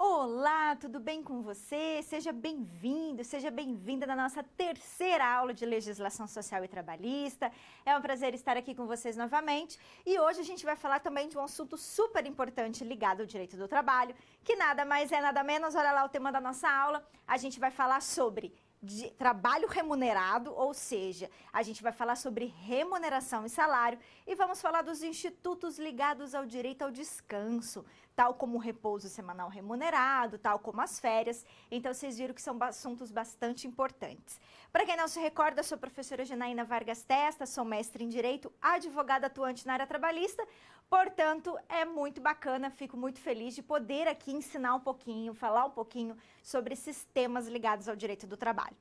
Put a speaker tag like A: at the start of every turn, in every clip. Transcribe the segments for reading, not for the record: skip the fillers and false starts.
A: Olá, tudo bem com você? Seja bem-vindo, seja bem-vinda na nossa terceira aula de Legislação Social e Trabalhista. É um prazer estar aqui com vocês novamente e hoje a gente vai falar também de um assunto super importante ligado ao direito do trabalho, que nada mais é nada menos, olha lá o tema da nossa aula, a gente vai falar sobre de trabalho remunerado, ou seja, a gente vai falar sobre remuneração e salário e vamos falar dos institutos ligados ao direito ao descanso, tal como o repouso semanal remunerado, tal como as férias. Então, vocês viram que são assuntos bastante importantes. Para quem não se recorda, eu sou a professora Janaína Vargas Testa, sou mestre em Direito, advogada atuante na área trabalhista, portanto, é muito bacana, fico muito feliz de poder aqui ensinar um pouquinho, falar um pouquinho sobre esses temas ligados ao direito do trabalho.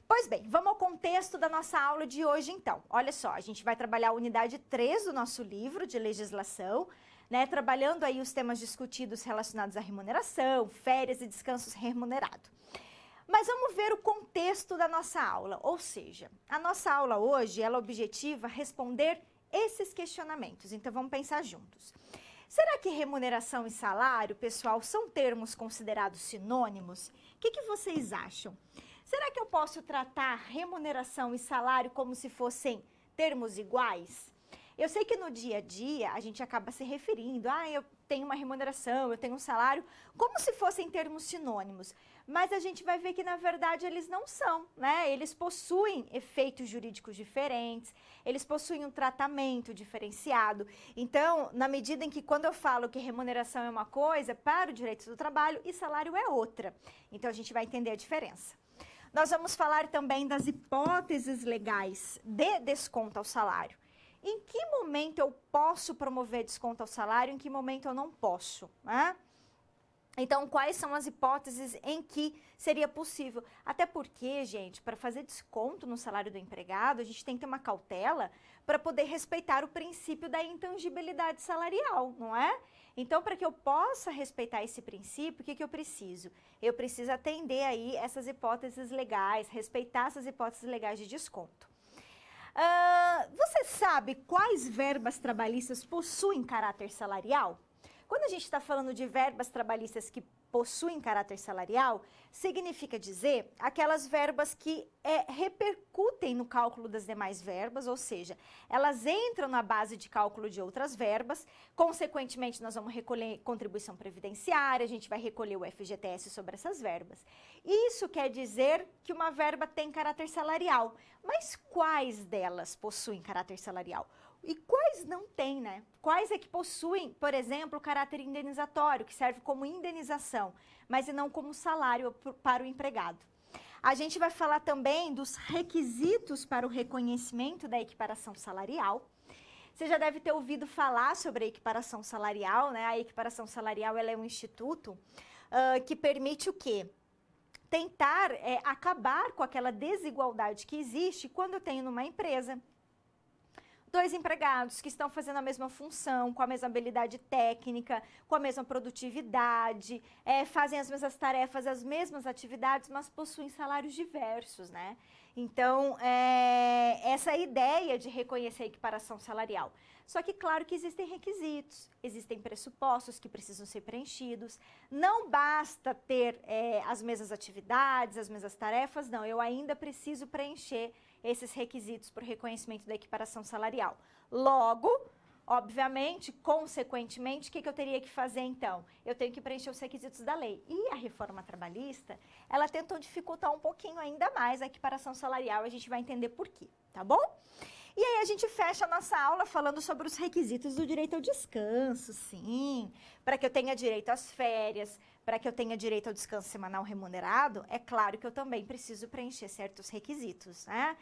A: Pois bem, vamos ao contexto da nossa aula de hoje então. Olha só, a gente vai trabalhar a unidade 3 do nosso livro de legislação, né, trabalhando aí os temas discutidos relacionados à remuneração, férias e descansos remunerado. Mas vamos ver o contexto da nossa aula, ou seja, a nossa aula hoje, ela objetiva responder esses questionamentos, então vamos pensar juntos. Será que remuneração e salário, pessoal, são termos considerados sinônimos? O que vocês acham? Será que eu posso tratar remuneração e salário como se fossem termos iguais? Eu sei que no dia a dia a gente acaba se referindo, eu tenho uma remuneração, eu tenho um salário, como se fossem termos sinônimos, mas a gente vai ver que na verdade eles não são, né? Eles possuem efeitos jurídicos diferentes, eles possuem um tratamento diferenciado. Então, na medida em que quando eu falo que remuneração é uma coisa, para o direito do trabalho e salário é outra. Então, a gente vai entender a diferença. Nós vamos falar também das hipóteses legais de desconto ao salário. Em que momento eu posso promover desconto ao salário, em que momento eu não posso, né? Então, quais são as hipóteses em que seria possível? Até porque, gente, para fazer desconto no salário do empregado, a gente tem que ter uma cautela para poder respeitar o princípio da intangibilidade salarial, não é? Então, para que eu possa respeitar esse princípio, o que eu preciso? Eu preciso atender aí essas hipóteses legais, respeitar essas hipóteses legais de desconto. Você sabe quais verbas trabalhistas possuem caráter salarial? Quando a gente está falando de verbas trabalhistas que possuem caráter salarial, significa dizer aquelas verbas que repercutem no cálculo das demais verbas, ou seja, elas entram na base de cálculo de outras verbas, consequentemente nós vamos recolher contribuição previdenciária, a gente vai recolher o FGTS sobre essas verbas. Isso quer dizer que uma verba tem caráter salarial, mas quais delas possuem caráter salarial? E quais não têm, né? Quais é que possuem, por exemplo, o caráter indenizatório, que serve como indenização, mas não como salário para o empregado. A gente vai falar também dos requisitos para o reconhecimento da equiparação salarial. Você já deve ter ouvido falar sobre a equiparação salarial, né? A equiparação salarial ela é um instituto que permite o quê? Tentar acabar com aquela desigualdade que existe quando eu tenho numa empresa dois empregados que estão fazendo a mesma função, com a mesma habilidade técnica, com a mesma produtividade, fazem as mesmas tarefas, as mesmas atividades, mas possuem salários diversos, né? Então, essa é a ideia de reconhecer a equiparação salarial. Só que, claro que existem requisitos, existem pressupostos que precisam ser preenchidos. Não basta ter as mesmas atividades, as mesmas tarefas, não. Eu ainda preciso preencher esses requisitos para o reconhecimento da equiparação salarial. Logo, obviamente, consequentemente, o que eu teria que fazer então? Eu tenho que preencher os requisitos da lei. E a reforma trabalhista, ela tentou dificultar um pouquinho ainda mais a equiparação salarial, a gente vai entender por quê, tá bom? E aí a gente fecha a nossa aula falando sobre os requisitos do direito ao descanso, sim, para que eu tenha direito às férias, para que eu tenha direito ao descanso semanal remunerado, é claro que eu também preciso preencher certos requisitos, né?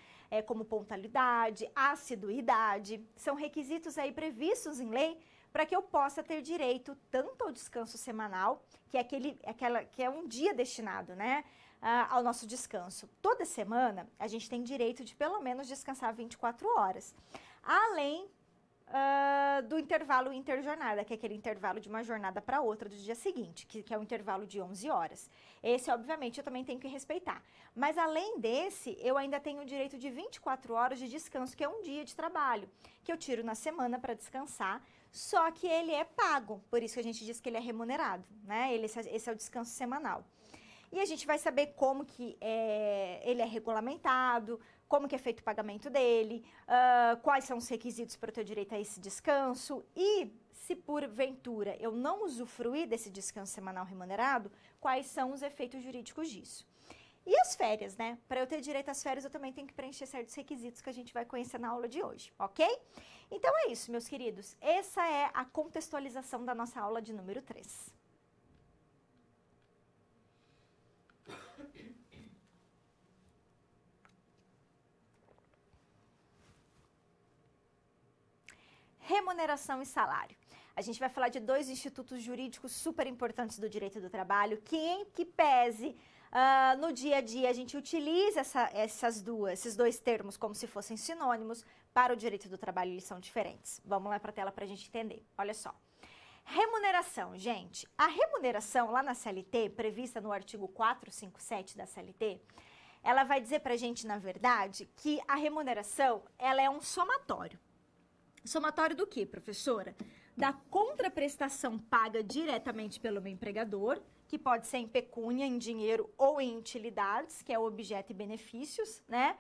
A: Como pontualidade, assiduidade, são requisitos aí previstos em lei para que eu possa ter direito tanto ao descanso semanal, que é um dia destinado, né? Ao nosso descanso. Toda semana, a gente tem direito de pelo menos descansar 24 horas, além do intervalo interjornada, que é aquele intervalo de uma jornada para outra do dia seguinte, que é um intervalo de 11 horas. Esse, obviamente, eu também tenho que respeitar. Mas, além desse, eu ainda tenho o direito de 24 horas de descanso, que é um dia de trabalho, que eu tiro na semana para descansar, só que ele é pago, por isso que a gente diz que ele é remunerado, né? Esse é o descanso semanal. E a gente vai saber como que ele é regulamentado, como que é feito o pagamento dele, quais são os requisitos para eu ter direito a esse descanso e, se porventura eu não usufruir desse descanso semanal remunerado, quais são os efeitos jurídicos disso. E as férias, né? Para eu ter direito às férias, eu também tenho que preencher certos requisitos que a gente vai conhecer na aula de hoje, ok? Então é isso, meus queridos. Essa é a contextualização da nossa aula de número 3. Remuneração e salário. A gente vai falar de dois institutos jurídicos super importantes do direito do trabalho, que em que pese no dia a dia a gente utiliza esses dois termos como se fossem sinônimos, para o direito do trabalho eles são diferentes. Vamos lá para a tela para a gente entender. Olha só. Remuneração, gente. A remuneração lá na CLT, prevista no artigo 457 da CLT, ela vai dizer para a gente, na verdade, que a remuneração ela é um somatório. Somatório do quê, professora? Da contraprestação paga diretamente pelo meu empregador, que pode ser em pecúnia, em dinheiro ou em utilidades, que é o objeto e benefícios, né?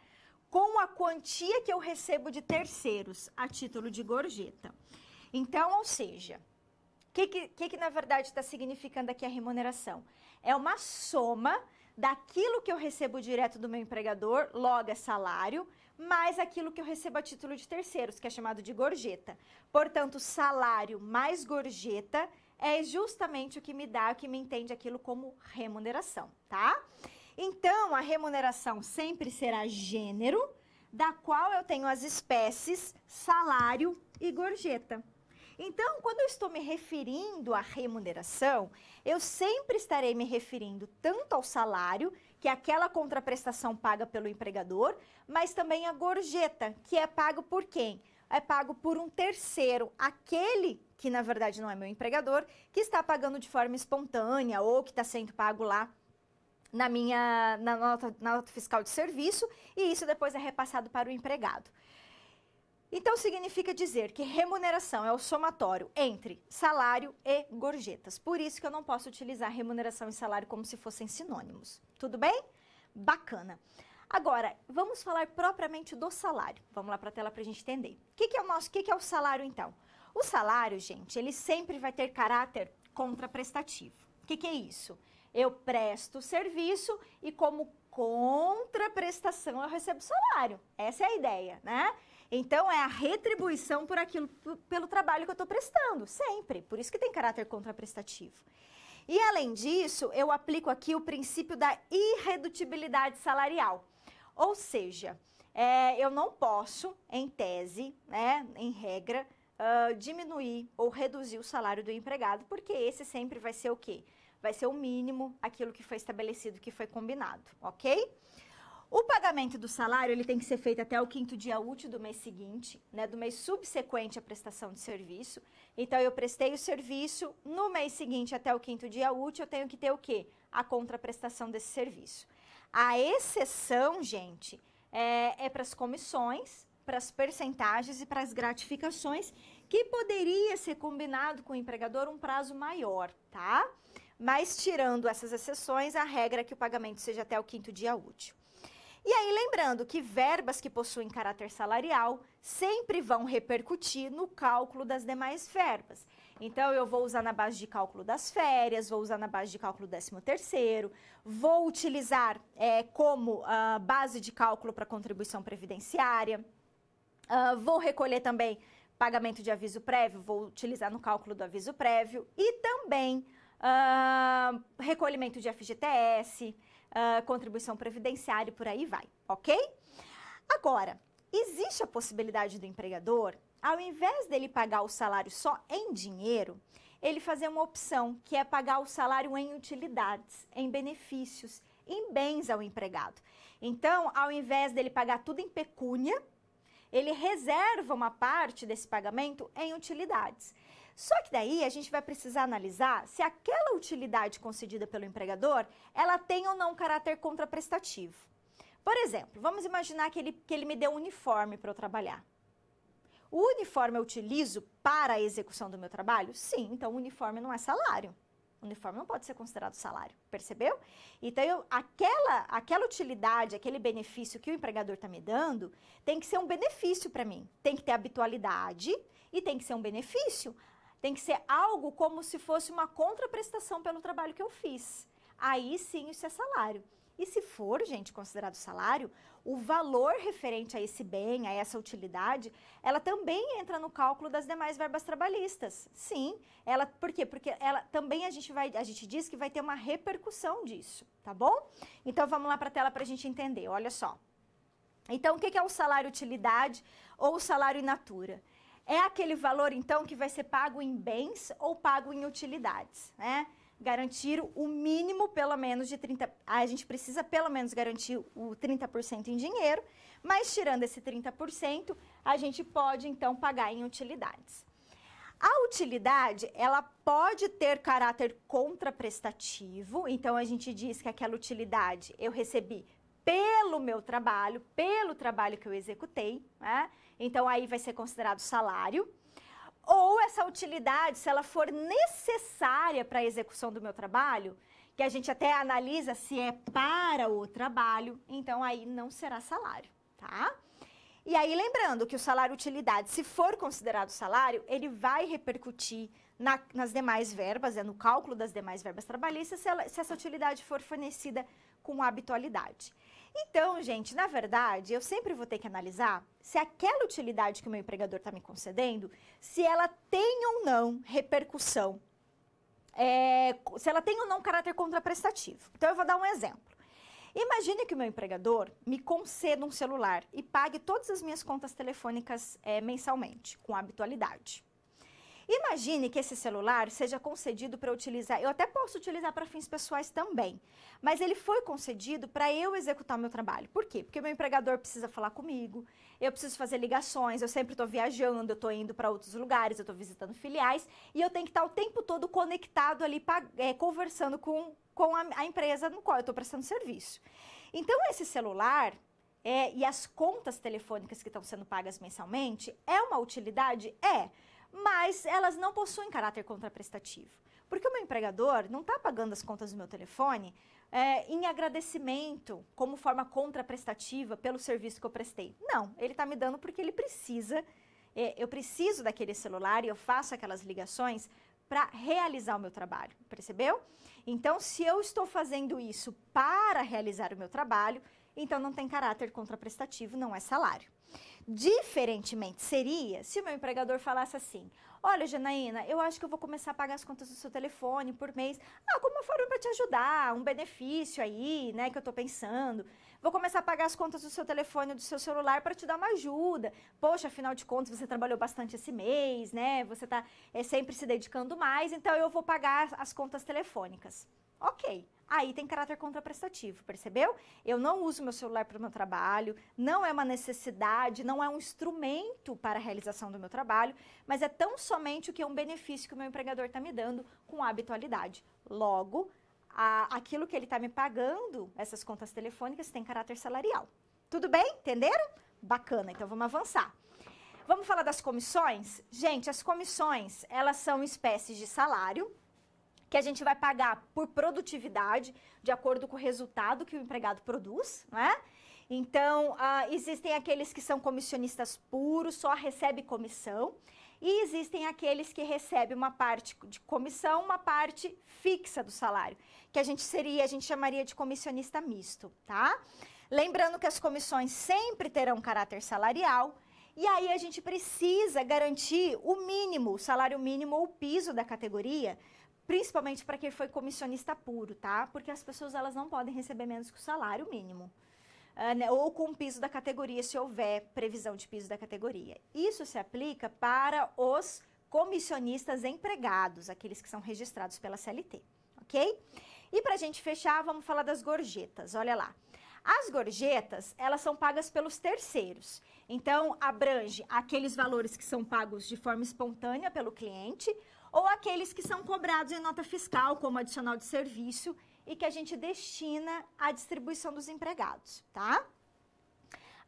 A: Com a quantia que eu recebo de terceiros a título de gorjeta. Então, ou seja, o que na verdade está significando aqui a remuneração? É uma soma daquilo que eu recebo direto do meu empregador, logo é salário, mais aquilo que eu recebo a título de terceiros, que é chamado de gorjeta. Portanto, salário mais gorjeta é justamente o que me dá, o que me entende aquilo como remuneração, tá? Então, a remuneração sempre será gênero, da qual eu tenho as espécies salário e gorjeta. Então, quando eu estou me referindo à remuneração, eu sempre estarei me referindo tanto ao salário, que é aquela contraprestação paga pelo empregador, mas também a gorjeta, que é pago por quem? É pago por um terceiro, aquele que na verdade não é meu empregador, que está pagando de forma espontânea ou que está sendo pago lá na nota fiscal de serviço, e isso depois é repassado para o empregado. Então, significa dizer que remuneração é o somatório entre salário e gorjetas. Por isso que eu não posso utilizar remuneração e salário como se fossem sinônimos. Tudo bem? Bacana. Agora, vamos falar propriamente do salário. Vamos lá para a tela para a gente entender. O que é o salário, então? O salário, gente, ele sempre vai ter caráter contraprestativo. O que é isso? Eu presto serviço e como contraprestação eu recebo salário. Essa é a ideia, né? Então, é a retribuição por aquilo, pelo trabalho que eu estou prestando, sempre. Por isso que tem caráter contraprestativo. E, além disso, eu aplico aqui o princípio da irredutibilidade salarial. Ou seja, eu não posso, em tese, né, em regra, diminuir ou reduzir o salário do empregado, porque esse sempre vai ser o quê? Vai ser o mínimo, aquilo que foi estabelecido, que foi combinado, ok? O pagamento do salário, ele tem que ser feito até o 5º dia útil do mês seguinte, né, do mês subsequente à prestação de serviço. Então, eu prestei o serviço, no mês seguinte, até o 5º dia útil, eu tenho que ter o quê? A contraprestação desse serviço. A exceção, gente, é para as comissões, para as percentagens e para as gratificações, que poderia ser combinado com o empregador um prazo maior, tá? Mas, tirando essas exceções, a regra é que o pagamento seja até o 5º dia útil. E aí, lembrando que verbas que possuem caráter salarial sempre vão repercutir no cálculo das demais verbas. Então, eu vou usar na base de cálculo das férias, vou usar na base de cálculo do 13º, vou utilizar como base de cálculo para contribuição previdenciária, vou recolher também pagamento de aviso prévio, vou utilizar no cálculo do aviso prévio e também recolhimento de FGTS, contribuição previdenciária e por aí vai, ok? Agora, existe a possibilidade do empregador, ao invés dele pagar o salário só em dinheiro, ele fazer uma opção que é pagar o salário em utilidades, em benefícios, em bens ao empregado. Então, ao invés dele pagar tudo em pecúnia, ele reserva uma parte desse pagamento em utilidades. Só que daí a gente vai precisar analisar se aquela utilidade concedida pelo empregador, ela tem ou não caráter contraprestativo. Por exemplo, vamos imaginar que ele me deu um uniforme para eu trabalhar. O uniforme eu utilizo para a execução do meu trabalho? Sim, então o uniforme não é salário. O uniforme não pode ser considerado salário, percebeu? Então, aquela utilidade, aquele benefício que o empregador está me dando, tem que ser um benefício para mim. Tem que ter habitualidade e tem que ser um benefício. Tem que ser algo como se fosse uma contraprestação pelo trabalho que eu fiz. Aí sim isso é salário. E se for, gente, considerado salário, o valor referente a esse bem, a essa utilidade, ela também entra no cálculo das demais verbas trabalhistas. Sim, por quê? Porque ela também a gente diz que vai ter uma repercussão disso, tá bom? Então vamos lá para a tela para a gente entender, olha só. Então o que é o salário utilidade ou o salário in natura? É aquele valor, então, que vai ser pago em bens ou pago em utilidades, né? Garantir o mínimo, pelo menos, de 30%. A gente precisa, pelo menos, garantir o 30% em dinheiro, mas, tirando esse 30%, a gente pode, então, pagar em utilidades. A utilidade, ela pode ter caráter contraprestativo, então, a gente diz que aquela utilidade eu recebi pelo meu trabalho, pelo trabalho que eu executei, né? Então, aí vai ser considerado salário. Ou essa utilidade, se ela for necessária para a execução do meu trabalho, que a gente até analisa se é para o trabalho, então aí não será salário, tá? E aí lembrando que o salário utilidade, se for considerado salário, ele vai repercutir nas demais verbas, no cálculo das demais verbas trabalhistas, se essa utilidade for fornecida com habitualidade. Então, gente, na verdade, eu sempre vou ter que analisar se aquela utilidade que o meu empregador está me concedendo, se ela tem ou não repercussão, se ela tem ou não caráter contraprestativo. Então, eu vou dar um exemplo. Imagine que o meu empregador me conceda um celular e pague todas as minhas contas telefônicas mensalmente, com habitualidade. Imagine que esse celular seja concedido para utilizar, eu até posso utilizar para fins pessoais também, mas ele foi concedido para eu executar o meu trabalho. Por quê? Porque o meu empregador precisa falar comigo, eu preciso fazer ligações, eu sempre estou viajando, eu estou indo para outros lugares, eu estou visitando filiais e eu tenho que estar o tempo todo conectado ali, conversando com a empresa no qual eu estou prestando serviço. Então, esse celular e as contas telefônicas que estão sendo pagas mensalmente, é uma utilidade? Mas elas não possuem caráter contraprestativo. Porque o meu empregador não está pagando as contas do meu telefone em agradecimento, como forma contraprestativa pelo serviço que eu prestei. Não, ele está me dando porque ele precisa, eu preciso daquele celular e eu faço aquelas ligações para realizar o meu trabalho, percebeu? Então, se eu estou fazendo isso para realizar o meu trabalho, então não tem caráter contraprestativo, não é salário. Diferentemente seria se o meu empregador falasse assim: olha, Janaína, eu acho que eu vou começar a pagar as contas do seu telefone por mês, como uma forma para te ajudar, um benefício aí, né, que eu tô pensando. Vou começar a pagar as contas do seu telefone, do seu celular para te dar uma ajuda. Poxa, afinal de contas, você trabalhou bastante esse mês, né, você tá sempre se dedicando mais, então eu vou pagar as contas telefônicas. Ok. Aí tem caráter contraprestativo, percebeu? Eu não uso meu celular para o meu trabalho, não é uma necessidade, não é um instrumento para a realização do meu trabalho, mas é tão somente o que é um benefício que o meu empregador está me dando com habitualidade. Logo, aquilo que ele está me pagando, essas contas telefônicas, tem caráter salarial. Tudo bem? Entenderam? Bacana, então vamos avançar. Vamos falar das comissões? Gente, as comissões, elas são espécies de salário, que a gente vai pagar por produtividade, de acordo com o resultado que o empregado produz, né? Então, existem aqueles que são comissionistas puros, só recebe comissão, e existem aqueles que recebem uma parte de comissão, uma parte fixa do salário, que a gente chamaria de comissionista misto, tá? Lembrando que as comissões sempre terão caráter salarial, e aí a gente precisa garantir o mínimo, o salário mínimo ou o piso da categoria, principalmente para quem foi comissionista puro, tá? Porque as pessoas, elas não podem receber menos que o salário mínimo. Ou com o piso da categoria, se houver previsão de piso da categoria. Isso se aplica para os comissionistas empregados, aqueles que são registrados pela CLT, ok? E para a gente fechar, vamos falar das gorjetas, olha lá. As gorjetas, elas são pagas pelos terceiros. Então, abrange aqueles valores que são pagos de forma espontânea pelo cliente, ou aqueles que são cobrados em nota fiscal, como adicional de serviço, e que a gente destina à distribuição dos empregados, tá?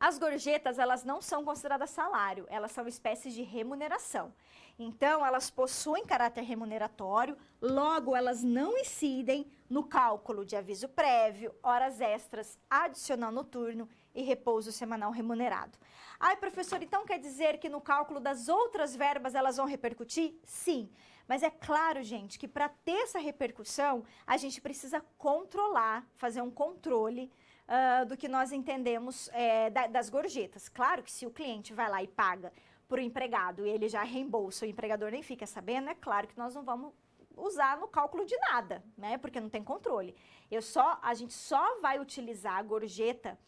A: As gorjetas, elas não são consideradas salário, elas são espécies de remuneração. Então, elas possuem caráter remuneratório, logo elas não incidem no cálculo de aviso prévio, horas extras, adicional noturno e repouso semanal remunerado. Ai, professor, então quer dizer que no cálculo das outras verbas elas vão repercutir? Sim, mas é claro, gente, que para ter essa repercussão, a gente precisa controlar, fazer um controle do que nós entendemos das gorjetas. Claro que se o cliente vai lá e paga para o empregado e ele já reembolsa, o empregador nem fica sabendo, é claro que nós não vamos usar no cálculo de nada, né? Porque não tem controle. A gente só vai utilizar a gorjeta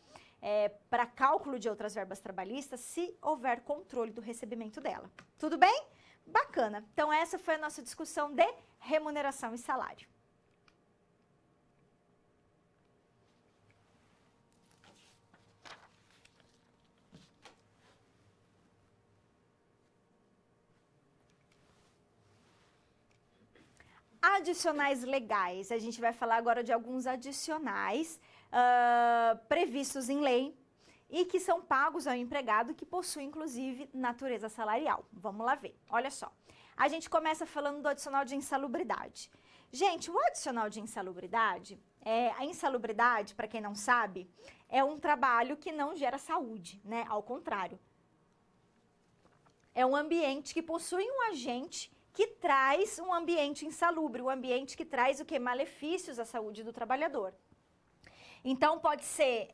A: para cálculo de outras verbas trabalhistas se houver controle do recebimento dela. Tudo bem? Bacana. Então, essa foi a nossa discussão de remuneração e salário. Adicionais legais. A gente vai falar agora de alguns adicionais previstos em lei e que são pagos ao empregado, que possui, inclusive, natureza salarial. Vamos lá ver. Olha só. A gente começa falando do adicional de insalubridade. Gente, o adicional de insalubridade, a insalubridade, para quem não sabe, é um trabalho que não gera saúde, né? Ao contrário. É um ambiente que possui um agente que traz um ambiente insalubre, um ambiente que traz o quê? Malefícios à saúde do trabalhador. Então, pode ser,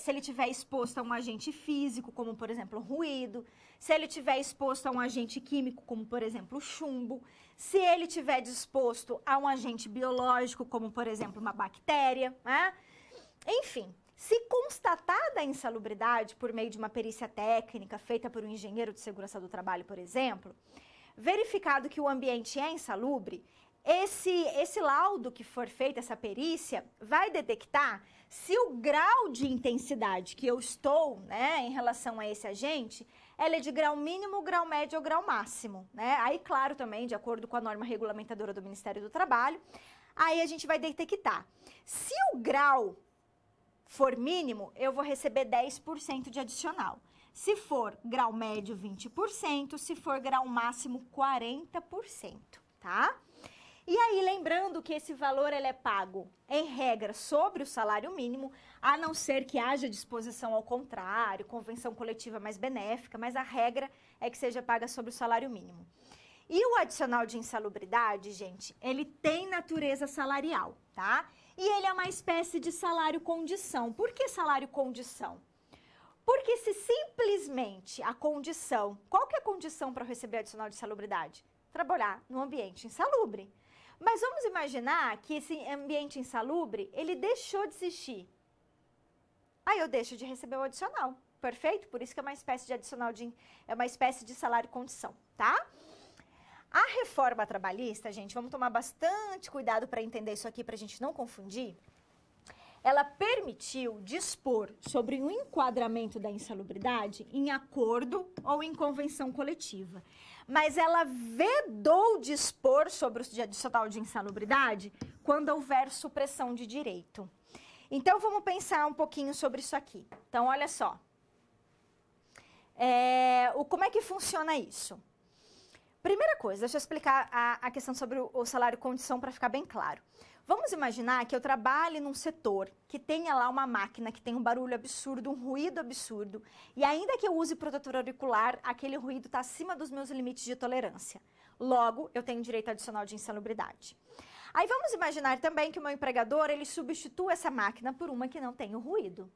A: se ele estiver exposto a um agente físico, como, por exemplo, ruído, se ele estiver exposto a um agente químico, como, por exemplo, chumbo, se ele estiver disposto a um agente biológico, como, por exemplo, uma bactéria, né? Enfim, se constatada a insalubridade por meio de uma perícia técnica feita por um engenheiro de segurança do trabalho, por exemplo, verificado que o ambiente é insalubre, esse laudo que for feito, essa perícia, vai detectar se o grau de intensidade que eu estou, né, em relação a esse agente, ela é de grau mínimo, grau médio ou grau máximo, né? Aí, claro, também, de acordo com a norma regulamentadora do Ministério do Trabalho, aí a gente vai detectar. Se o grau for mínimo, eu vou receber 10% de adicional. Se for grau médio, 20%, se for grau máximo, 40%, tá? E aí, lembrando que esse valor ele é pago, em regra, sobre o salário mínimo, a não ser que haja disposição ao contrário, convenção coletiva mais benéfica, mas a regra é que seja paga sobre o salário mínimo. E o adicional de insalubridade, gente, ele tem natureza salarial, tá? E ele é uma espécie de salário-condição. Por que salário-condição? Porque se simplesmente a condição, qual que é a condição para receber adicional de insalubridade? Trabalhar no ambiente insalubre. Mas vamos imaginar que esse ambiente insalubre, ele deixou de existir. Aí eu deixo de receber o adicional, perfeito? Por isso que é uma espécie de adicional é uma espécie de salário-condição, tá? A reforma trabalhista, gente, vamos tomar bastante cuidado para entender isso aqui, para a gente não confundir. Ela permitiu dispor sobre o enquadramento da insalubridade em acordo ou em convenção coletiva. Mas ela vedou dispor sobre o adicional de insalubridade quando houver supressão de direito. Então, vamos pensar um pouquinho sobre isso aqui. Então, olha só. Como é que funciona isso? Primeira coisa, deixa eu explicar a questão sobre o salário-condição para ficar bem claro. Vamos imaginar que eu trabalhe num setor que tenha lá uma máquina que tem um barulho absurdo, um ruído absurdo, e ainda que eu use protetor auricular, aquele ruído está acima dos meus limites de tolerância. Logo, eu tenho direito adicional de insalubridade. Aí vamos imaginar também que o meu empregador, ele substitua essa máquina por uma que não tem o ruído.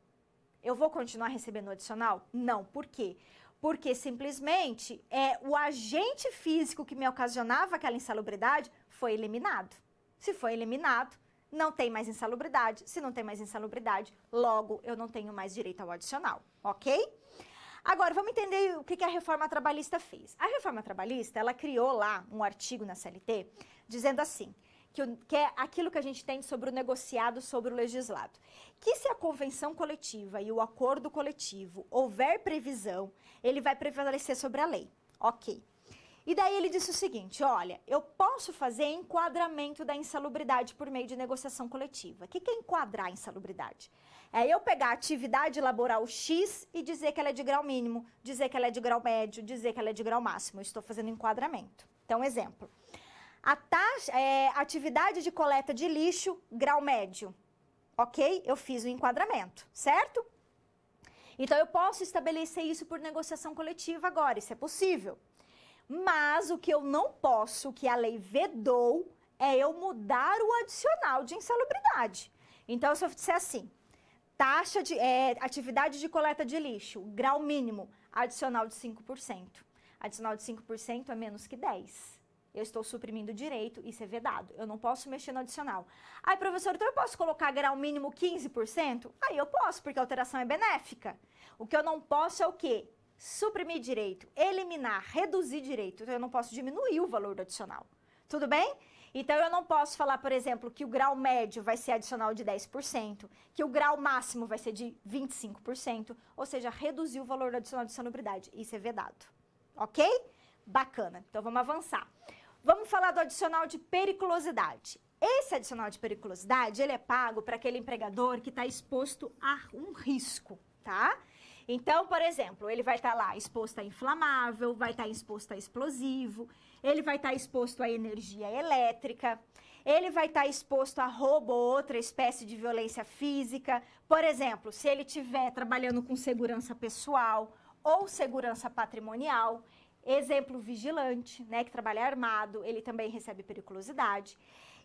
A: Eu vou continuar recebendo o adicional? Não. Por quê? Porque simplesmente o agente físico que me ocasionava aquela insalubridade foi eliminado. Se foi eliminado, não tem mais insalubridade. Se não tem mais insalubridade, logo eu não tenho mais direito ao adicional, ok? Agora, vamos entender o que a reforma trabalhista fez. A reforma trabalhista, ela criou lá um artigo na CLT, dizendo assim, que é aquilo que a gente tem sobre o negociado, sobre o legislado. Que se a convenção coletiva e o acordo coletivo houver previsão, ele vai prevalecer sobre a lei, ok? E daí ele disse o seguinte, olha, eu posso fazer enquadramento da insalubridade por meio de negociação coletiva. O que é enquadrar a insalubridade? É eu pegar a atividade laboral X e dizer que ela é de grau mínimo, dizer que ela é de grau médio, dizer que ela é de grau máximo. Eu estou fazendo enquadramento. Então, exemplo. Atividade de coleta de lixo, grau médio. Ok? Eu fiz o enquadramento, certo? Então, eu posso estabelecer isso por negociação coletiva agora, isso é possível. Mas o que eu não posso, que a lei vedou, é eu mudar o adicional de insalubridade. Então, se eu disser assim, atividade de coleta de lixo, grau mínimo, adicional de 5%. Adicional de 5% é menos que 10%. Eu estou suprimindo o direito, isso é vedado. Eu não posso mexer no adicional. Aí, professor, então eu posso colocar grau mínimo 15%? Aí eu posso, porque a alteração é benéfica. O que eu não posso é o quê? Suprimir direito, eliminar, reduzir direito. Então, eu não posso diminuir o valor do adicional. Tudo bem? Então, eu não posso falar, por exemplo, que o grau médio vai ser adicional de 10%, que o grau máximo vai ser de 25%, ou seja, reduzir o valor do adicional de insalubridade. Isso é vedado. Ok? Bacana. Então, vamos avançar. Vamos falar do adicional de periculosidade. Esse adicional de periculosidade, ele é pago para aquele empregador que está exposto a um risco, tá? Então, por exemplo, ele vai estar lá exposto a inflamável, vai estar exposto a explosivo, ele vai estar exposto a energia elétrica, ele vai estar exposto a roubo ou outra espécie de violência física. Por exemplo, se ele estiver trabalhando com segurança pessoal ou segurança patrimonial, exemplo, vigilante, né, que trabalha armado, ele também recebe periculosidade.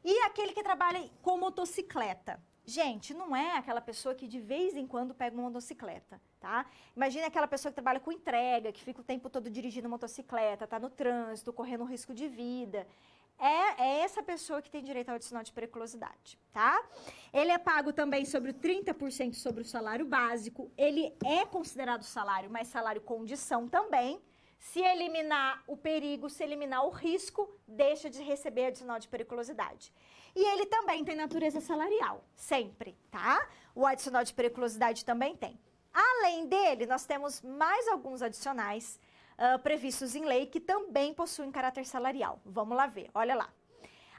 A: E aquele que trabalha com motocicleta. Gente, não é aquela pessoa que de vez em quando pega uma motocicleta, tá? Imagina aquela pessoa que trabalha com entrega, que fica o tempo todo dirigindo motocicleta, tá no trânsito, correndo risco de vida. É essa pessoa que tem direito ao adicional de periculosidade, tá? Ele é pago também sobre 30% sobre o salário básico. Ele é considerado salário, mas salário condição também. Se eliminar o perigo, se eliminar o risco, deixa de receber adicional de periculosidade. E ele também tem natureza salarial, sempre, tá? O adicional de periculosidade também tem. Além dele, nós temos mais alguns adicionais previstos em lei que também possuem caráter salarial. Vamos lá ver, olha lá.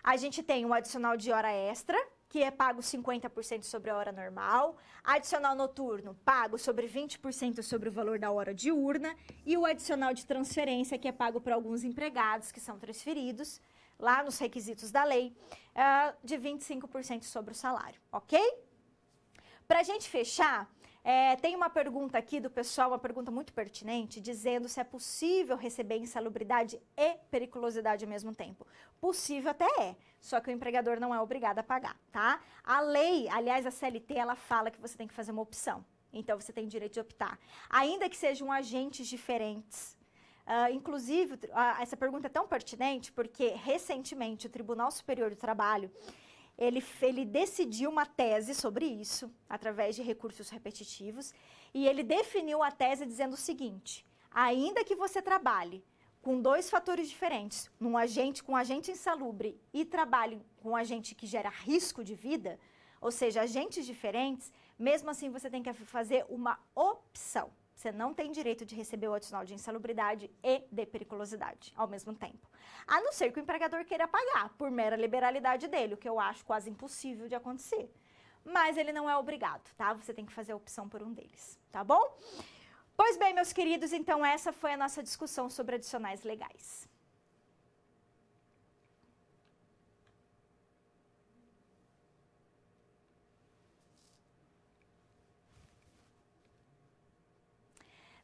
A: A gente tem um adicional de hora extra, que é pago 50% sobre a hora normal, adicional noturno, pago sobre 20% sobre o valor da hora diurna, e o adicional de transferência, que é pago por alguns empregados que são transferidos, lá nos requisitos da lei, de 25% sobre o salário, ok? Para a gente fechar, tem uma pergunta aqui do pessoal, uma pergunta muito pertinente, dizendo se é possível receber insalubridade e periculosidade ao mesmo tempo. Possível até é, só que o empregador não é obrigado a pagar, tá? A lei, aliás, a CLT, ela fala que você tem que fazer uma opção. Então, você tem direito de optar. Ainda que sejam agentes diferentes. Inclusive, essa pergunta é tão pertinente porque, recentemente, o Tribunal Superior do Trabalho, ele decidiu uma tese sobre isso, através de recursos repetitivos, e ele definiu a tese dizendo o seguinte: ainda que você trabalhe com dois fatores diferentes, com um agente insalubre e trabalhe com um agente que gera risco de vida, ou seja, agentes diferentes, mesmo assim você tem que fazer uma opção. Você não tem direito de receber o adicional de insalubridade e de periculosidade ao mesmo tempo. A não ser que o empregador queira pagar por mera liberalidade dele, o que eu acho quase impossível de acontecer. Mas ele não é obrigado, tá? Você tem que fazer a opção por um deles, tá bom? Pois bem, meus queridos, então essa foi a nossa discussão sobre adicionais legais.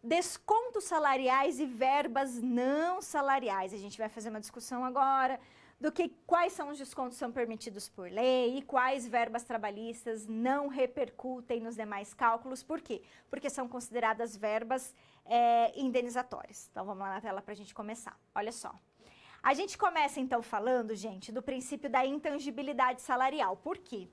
A: Descontos salariais e verbas não salariais. A gente vai fazer uma discussão agora do que quais são os descontos que são permitidos por lei e quais verbas trabalhistas não repercutem nos demais cálculos. Por quê? Porque são consideradas verbas indenizatórias. Então, vamos lá na tela para a gente começar. Olha só. A gente começa, então, falando, gente, do princípio da intangibilidade salarial. Por quê?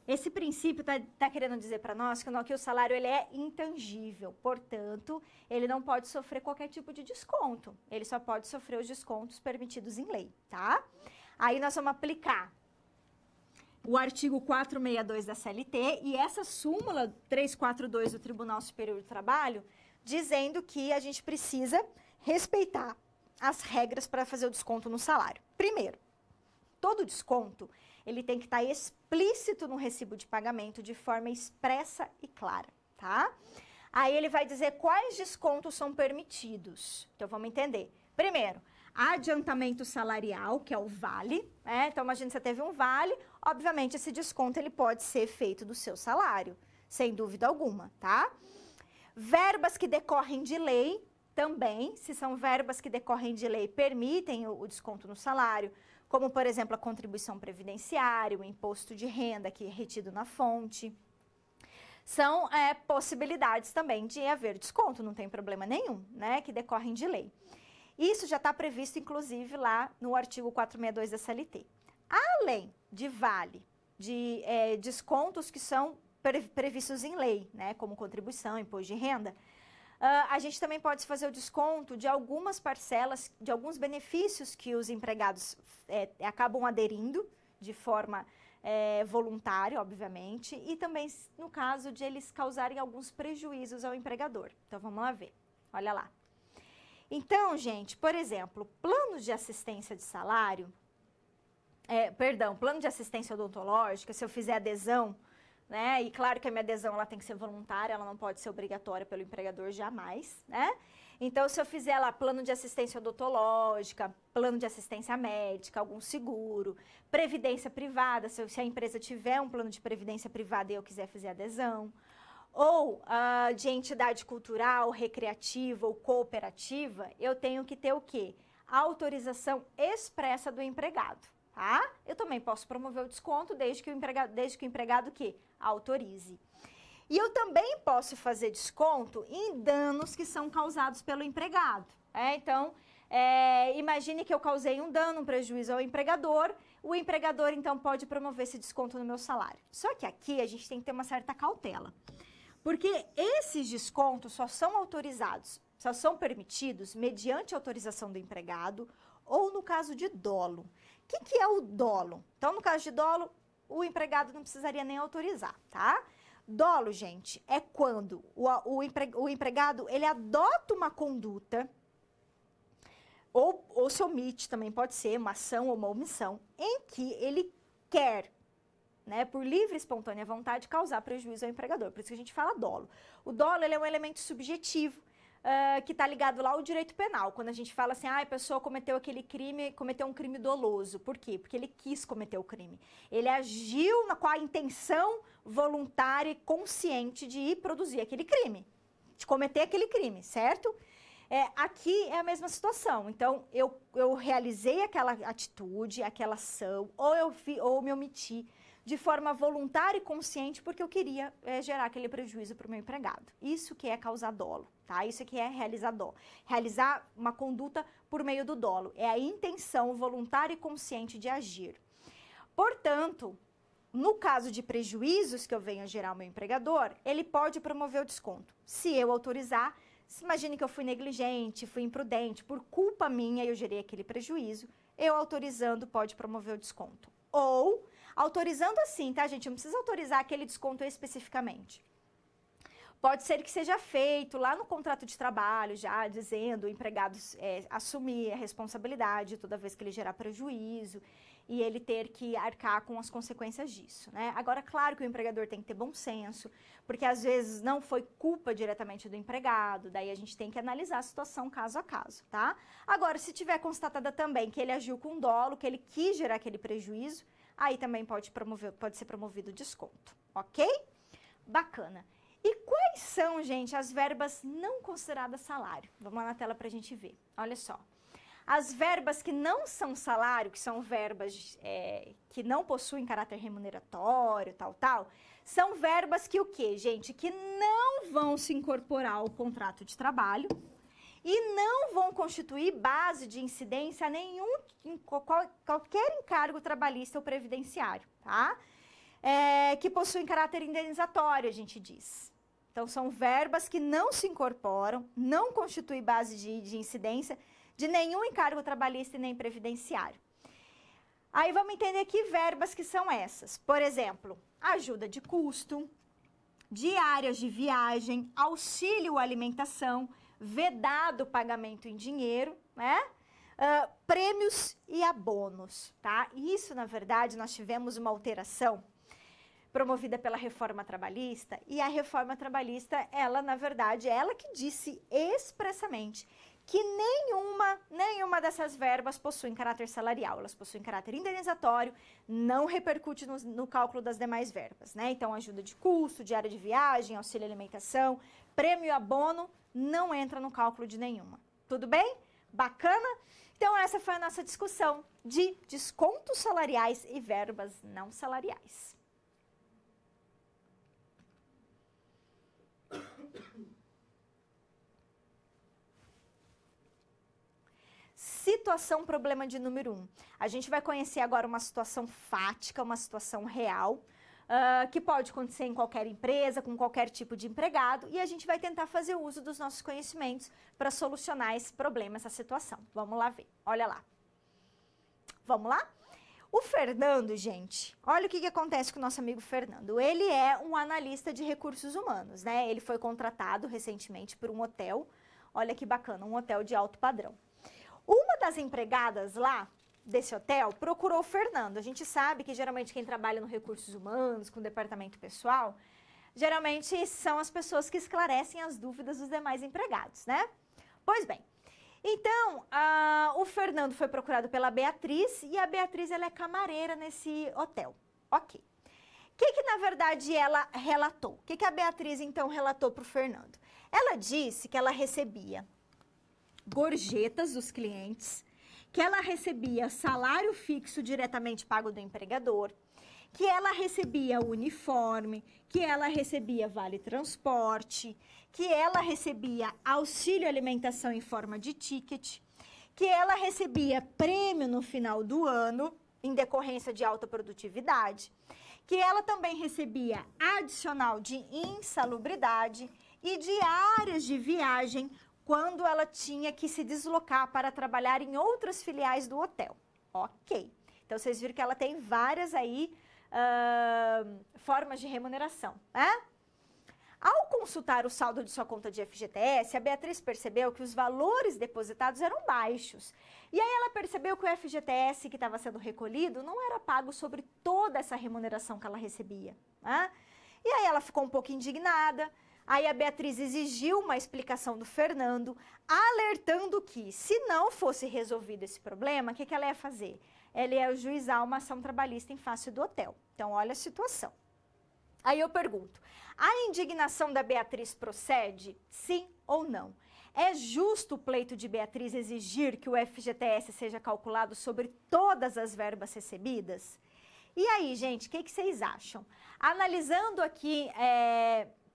A: Esse princípio tá querendo dizer para nós que o salário ele é intangível, portanto, ele não pode sofrer qualquer tipo de desconto, ele só pode sofrer os descontos permitidos em lei, tá? Aí nós vamos aplicar o artigo 462 da CLT e essa súmula 342 do Tribunal Superior do Trabalho, dizendo que a gente precisa respeitar as regras para fazer o desconto no salário. Primeiro, todo desconto, ele tem que estar explícito no recibo de pagamento de forma expressa e clara, tá? Aí ele vai dizer quais descontos são permitidos. Então, vamos entender. Primeiro, adiantamento salarial, que é o vale, né? Então, imagina que você teve um vale, obviamente esse desconto ele pode ser feito do seu salário, sem dúvida alguma, tá? Verbas que decorrem de lei, também, se são verbas que decorrem de lei, permitem o desconto no salário, como, por exemplo, a contribuição previdenciária, o imposto de renda que é retido na fonte. São possibilidades também de haver desconto, não tem problema nenhum, né, que decorrem de lei. Isso já está previsto, inclusive, lá no artigo 462 da CLT. Além de vale, de descontos que são previstos em lei, né, como contribuição, imposto de renda, a gente também pode fazer o desconto de algumas parcelas, de alguns benefícios que os empregados acabam aderindo de forma voluntária, obviamente, e também no caso de eles causarem alguns prejuízos ao empregador. Então, vamos lá ver. Olha lá. Então, gente, por exemplo, plano de assistência de salário, plano de assistência odontológica, se eu fizer adesão, né? E claro que a minha adesão ela tem que ser voluntária, ela não pode ser obrigatória pelo empregador jamais, né? Então, se eu fizer lá plano de assistência odontológica, plano de assistência médica, algum seguro, previdência privada, se a empresa tiver um plano de previdência privada e eu quiser fazer adesão, ou de entidade cultural, recreativa ou cooperativa, eu tenho que ter o quê? A autorização expressa do empregado. Tá? Eu também posso promover o desconto desde que o empregado que autorize. E eu também posso fazer desconto em danos que são causados pelo empregado. Então, imagine que eu causei um dano, um prejuízo ao empregador, o empregador então pode promover esse desconto no meu salário. Só que aqui a gente tem que ter uma certa cautela, porque esses descontos só são autorizados, só são permitidos mediante autorização do empregado ou no caso de dolo. O que é o dolo? Então, no caso de dolo, o empregado não precisaria nem autorizar, tá? Dolo, gente, é quando o empregado, ele adota uma conduta, ou se omite, também pode ser uma ação ou uma omissão, em que ele quer, né, por livre e espontânea vontade, causar prejuízo ao empregador. Por isso que a gente fala dolo. O dolo, ele é um elemento subjetivo, que está ligado lá ao direito penal. Quando a gente fala assim, a pessoa cometeu aquele crime, cometeu um crime doloso. Por quê? Porque ele quis cometer o crime. Ele agiu com a intenção voluntária e consciente de ir produzir aquele crime, de cometer aquele crime, certo? Aqui é a mesma situação. Então, eu realizei aquela atitude, aquela ação, ou me omiti de forma voluntária e consciente porque eu queria gerar aquele prejuízo para o meu empregado. Isso que é causar dolo, tá? Isso que é realizar dolo. Realizar uma conduta por meio do dolo. É a intenção voluntária e consciente de agir. Portanto, no caso de prejuízos que eu venho a gerar ao meu empregador, ele pode promover o desconto. Se eu autorizar, imagine que eu fui negligente, fui imprudente, por culpa minha eu gerei aquele prejuízo, eu autorizando pode promover o desconto. Ou autorizando assim, tá, gente? Não precisa autorizar aquele desconto especificamente. Pode ser que seja feito lá no contrato de trabalho, já dizendo o empregado assumir a responsabilidade toda vez que ele gerar prejuízo e ele ter que arcar com as consequências disso, né? Agora, claro que o empregador tem que ter bom senso, porque às vezes não foi culpa diretamente do empregado, daí a gente tem que analisar a situação caso a caso, tá? Agora, se tiver constatada também que ele agiu com dolo, que ele quis gerar aquele prejuízo, aí também pode ser promovido o desconto, ok? Bacana. E quais são, gente, as verbas não consideradas salário? Vamos lá na tela para a gente ver. Olha só. As verbas que não são salário, que são verbas que não possuem caráter remuneratório, tal, são verbas que o quê, gente? Que não vão se incorporar ao contrato de trabalho e não vão constituir base de incidência nenhum em qualquer encargo trabalhista ou previdenciário, tá? Que possuem caráter indenizatório, a gente diz. Então, são verbas que não se incorporam, não constituem base de incidência de nenhum encargo trabalhista e nem previdenciário. Aí, vamos entender que verbas que são essas. Por exemplo, ajuda de custo, diárias de viagem, auxílio alimentação, vedado pagamento em dinheiro, né? prêmios e abonos, tá? Isso, na verdade, nós tivemos uma alteração promovida pela reforma trabalhista, e a reforma trabalhista, ela, na verdade, ela que disse expressamente que nenhuma dessas verbas possuem caráter salarial, elas possuem caráter indenizatório, não repercute no cálculo das demais verbas, né? Então, ajuda de custo, diária de viagem, auxílio alimentação, prêmio e abono não entra no cálculo de nenhuma. Tudo bem? Bacana? Então, essa foi a nossa discussão de descontos salariais e verbas não salariais. Situação, problema de número 1. A gente vai conhecer agora uma situação fática, uma situação real, que pode acontecer em qualquer empresa, com qualquer tipo de empregado, e a gente vai tentar fazer uso dos nossos conhecimentos para solucionar esse problema, essa situação. Vamos lá ver, olha lá. Vamos lá? O Fernando, gente, olha o que acontece com o nosso amigo Fernando. Ele é um analista de recursos humanos, né? Ele foi contratado recentemente por um hotel, olha que bacana, um hotel de alto padrão. Uma das empregadas lá desse hotel procurou o Fernando. A gente sabe que geralmente quem trabalha no recursos humanos, com departamento pessoal, geralmente são as pessoas que esclarecem as dúvidas dos demais empregados, né? Pois bem, então o Fernando foi procurado pela Beatriz e a Beatriz ela é camareira nesse hotel. Ok. O que na verdade ela relatou? O que a Beatriz então relatou para o Fernando? Ela disse que ela recebia gorjetas dos clientes, que ela recebia salário fixo diretamente pago do empregador, que ela recebia uniforme, que ela recebia vale transporte, que ela recebia auxílio alimentação em forma de ticket, que ela recebia prêmio no final do ano, em decorrência de alta produtividade, que ela também recebia adicional de insalubridade e diárias de viagem quando ela tinha que se deslocar para trabalhar em outras filiais do hotel. Ok. Então, vocês viram que ela tem várias aí formas de remuneração, né? Ao consultar o saldo de sua conta de FGTS, a Beatriz percebeu que os valores depositados eram baixos. E aí ela percebeu que o FGTS que estava sendo recolhido não era pago sobre toda essa remuneração que ela recebia, né? E aí ela ficou um pouco indignada. Aí a Beatriz exigiu uma explicação do Fernando, alertando que, se não fosse resolvido esse problema, o que ela ia fazer? Ela ia ajuizar uma ação trabalhista em face do hotel. Então, olha a situação. Aí eu pergunto, a indignação da Beatriz procede? Sim ou não? É justo o pleito de Beatriz exigir que o FGTS seja calculado sobre todas as verbas recebidas? E aí, gente, o que vocês acham? Analisando aqui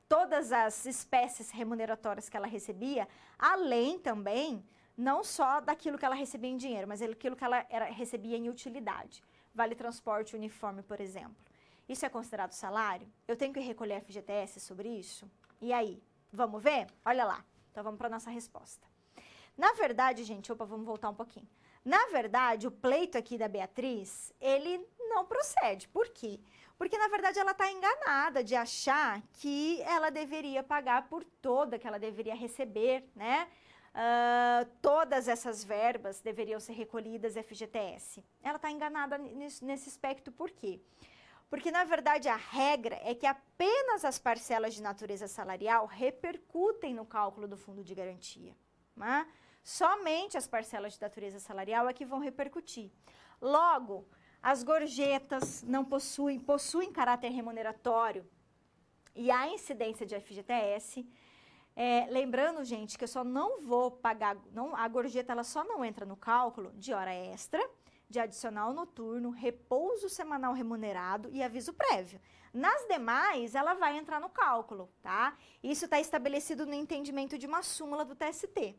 A: todas as espécies remuneratórias que ela recebia, além também, não só daquilo que ela recebia em dinheiro, mas aquilo que ela recebia em utilidade. Vale transporte, uniforme, por exemplo. Isso é considerado salário? Eu tenho que recolher FGTS sobre isso? E aí, vamos ver? Olha lá. Então, vamos para a nossa resposta. Na verdade, gente, vamos voltar um pouquinho. Na verdade, o pleito aqui da Beatriz, ele não procede. Por quê? Porque, na verdade, ela está enganada de achar que ela deveria pagar por toda, que ela deveria receber, né? Todas essas verbas deveriam ser recolhidas FGTS. Ela está enganada nesse aspecto, por quê? Porque, na verdade, a regra é que apenas as parcelas de natureza salarial repercutem no cálculo do fundo de garantia, né? Somente as parcelas de natureza salarial é que vão repercutir. Logo, as gorjetas não possuem caráter remuneratório e a incidência de FGTS, lembrando, gente, que eu só não vou pagar, a gorjeta ela só não entra no cálculo de hora extra, de adicional noturno, repouso semanal remunerado e aviso prévio. Nas demais, ela vai entrar no cálculo, tá? Isso está estabelecido no entendimento de uma súmula do TST.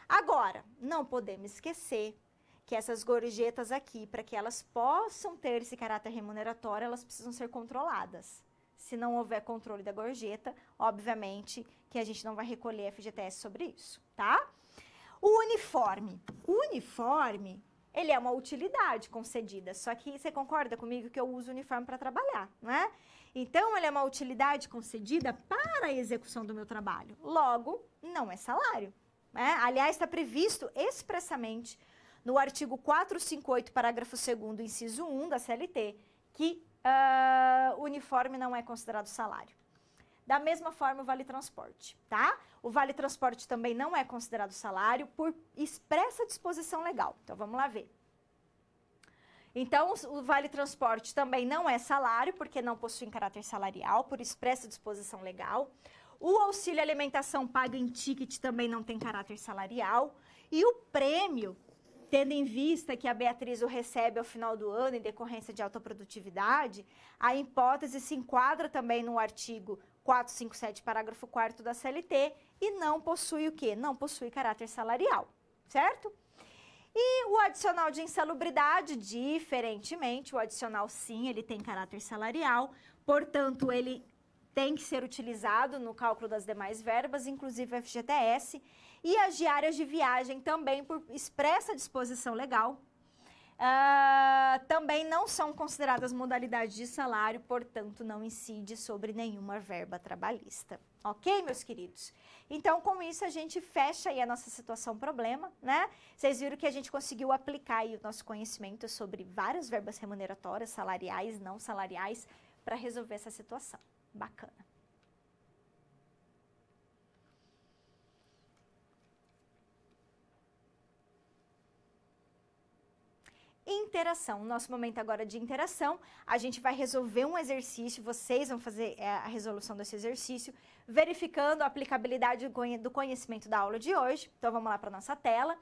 A: Agora, não podemos esquecer que essas gorjetas aqui, para que elas possam ter esse caráter remuneratório, elas precisam ser controladas. Se não houver controle da gorjeta, obviamente que a gente não vai recolher FGTS sobre isso, tá? O uniforme. O uniforme, ele é uma utilidade concedida, só que você concorda comigo que eu uso o uniforme para trabalhar, não é? Então, ele é uma utilidade concedida para a execução do meu trabalho. Logo, não é salário, né? Aliás, está previsto expressamente no artigo 458, parágrafo 2º, inciso 1 da CLT, que uniforme não é considerado salário. Da mesma forma, o Vale Transporte, tá? O Vale Transporte também não é considerado salário por expressa disposição legal. Então, vamos lá ver. Então, o Vale Transporte também não é salário, porque não possui caráter salarial, por expressa disposição legal. O auxílio alimentação pago em ticket também não tem caráter salarial. E o prêmio, tendo em vista que a Beatriz o recebe ao final do ano em decorrência de alta produtividade, a hipótese se enquadra também no artigo 457, parágrafo 4º da CLT, e não possui o quê? Não possui caráter salarial, certo? E o adicional de insalubridade, diferentemente, o adicional sim, ele tem caráter salarial, portanto, ele tem que ser utilizado no cálculo das demais verbas, inclusive o FGTS, e as diárias de viagem também por expressa disposição legal, também não são consideradas modalidades de salário, portanto, não incide sobre nenhuma verba trabalhista. Ok, meus queridos? Então, com isso, a gente fecha aí a nossa situação problema, né? Vocês viram que a gente conseguiu aplicar aí o nosso conhecimento sobre várias verbas remuneratórias, salariais, não salariais, para resolver essa situação. Bacana. Interação, nosso momento agora de interação, a gente vai resolver um exercício, vocês vão fazer a resolução desse exercício, verificando a aplicabilidade do conhecimento da aula de hoje. Então, vamos lá para a nossa tela.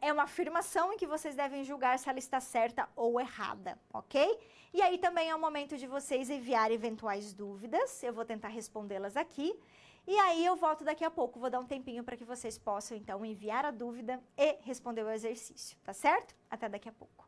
A: É uma afirmação em que vocês devem julgar se ela está certa ou errada, ok? E aí também é o momento de vocês enviarem eventuais dúvidas, eu vou tentar respondê-las aqui. E aí eu volto daqui a pouco, vou dar um tempinho para que vocês possam, então, enviar a dúvida e responder o exercício, tá certo? Até daqui a pouco.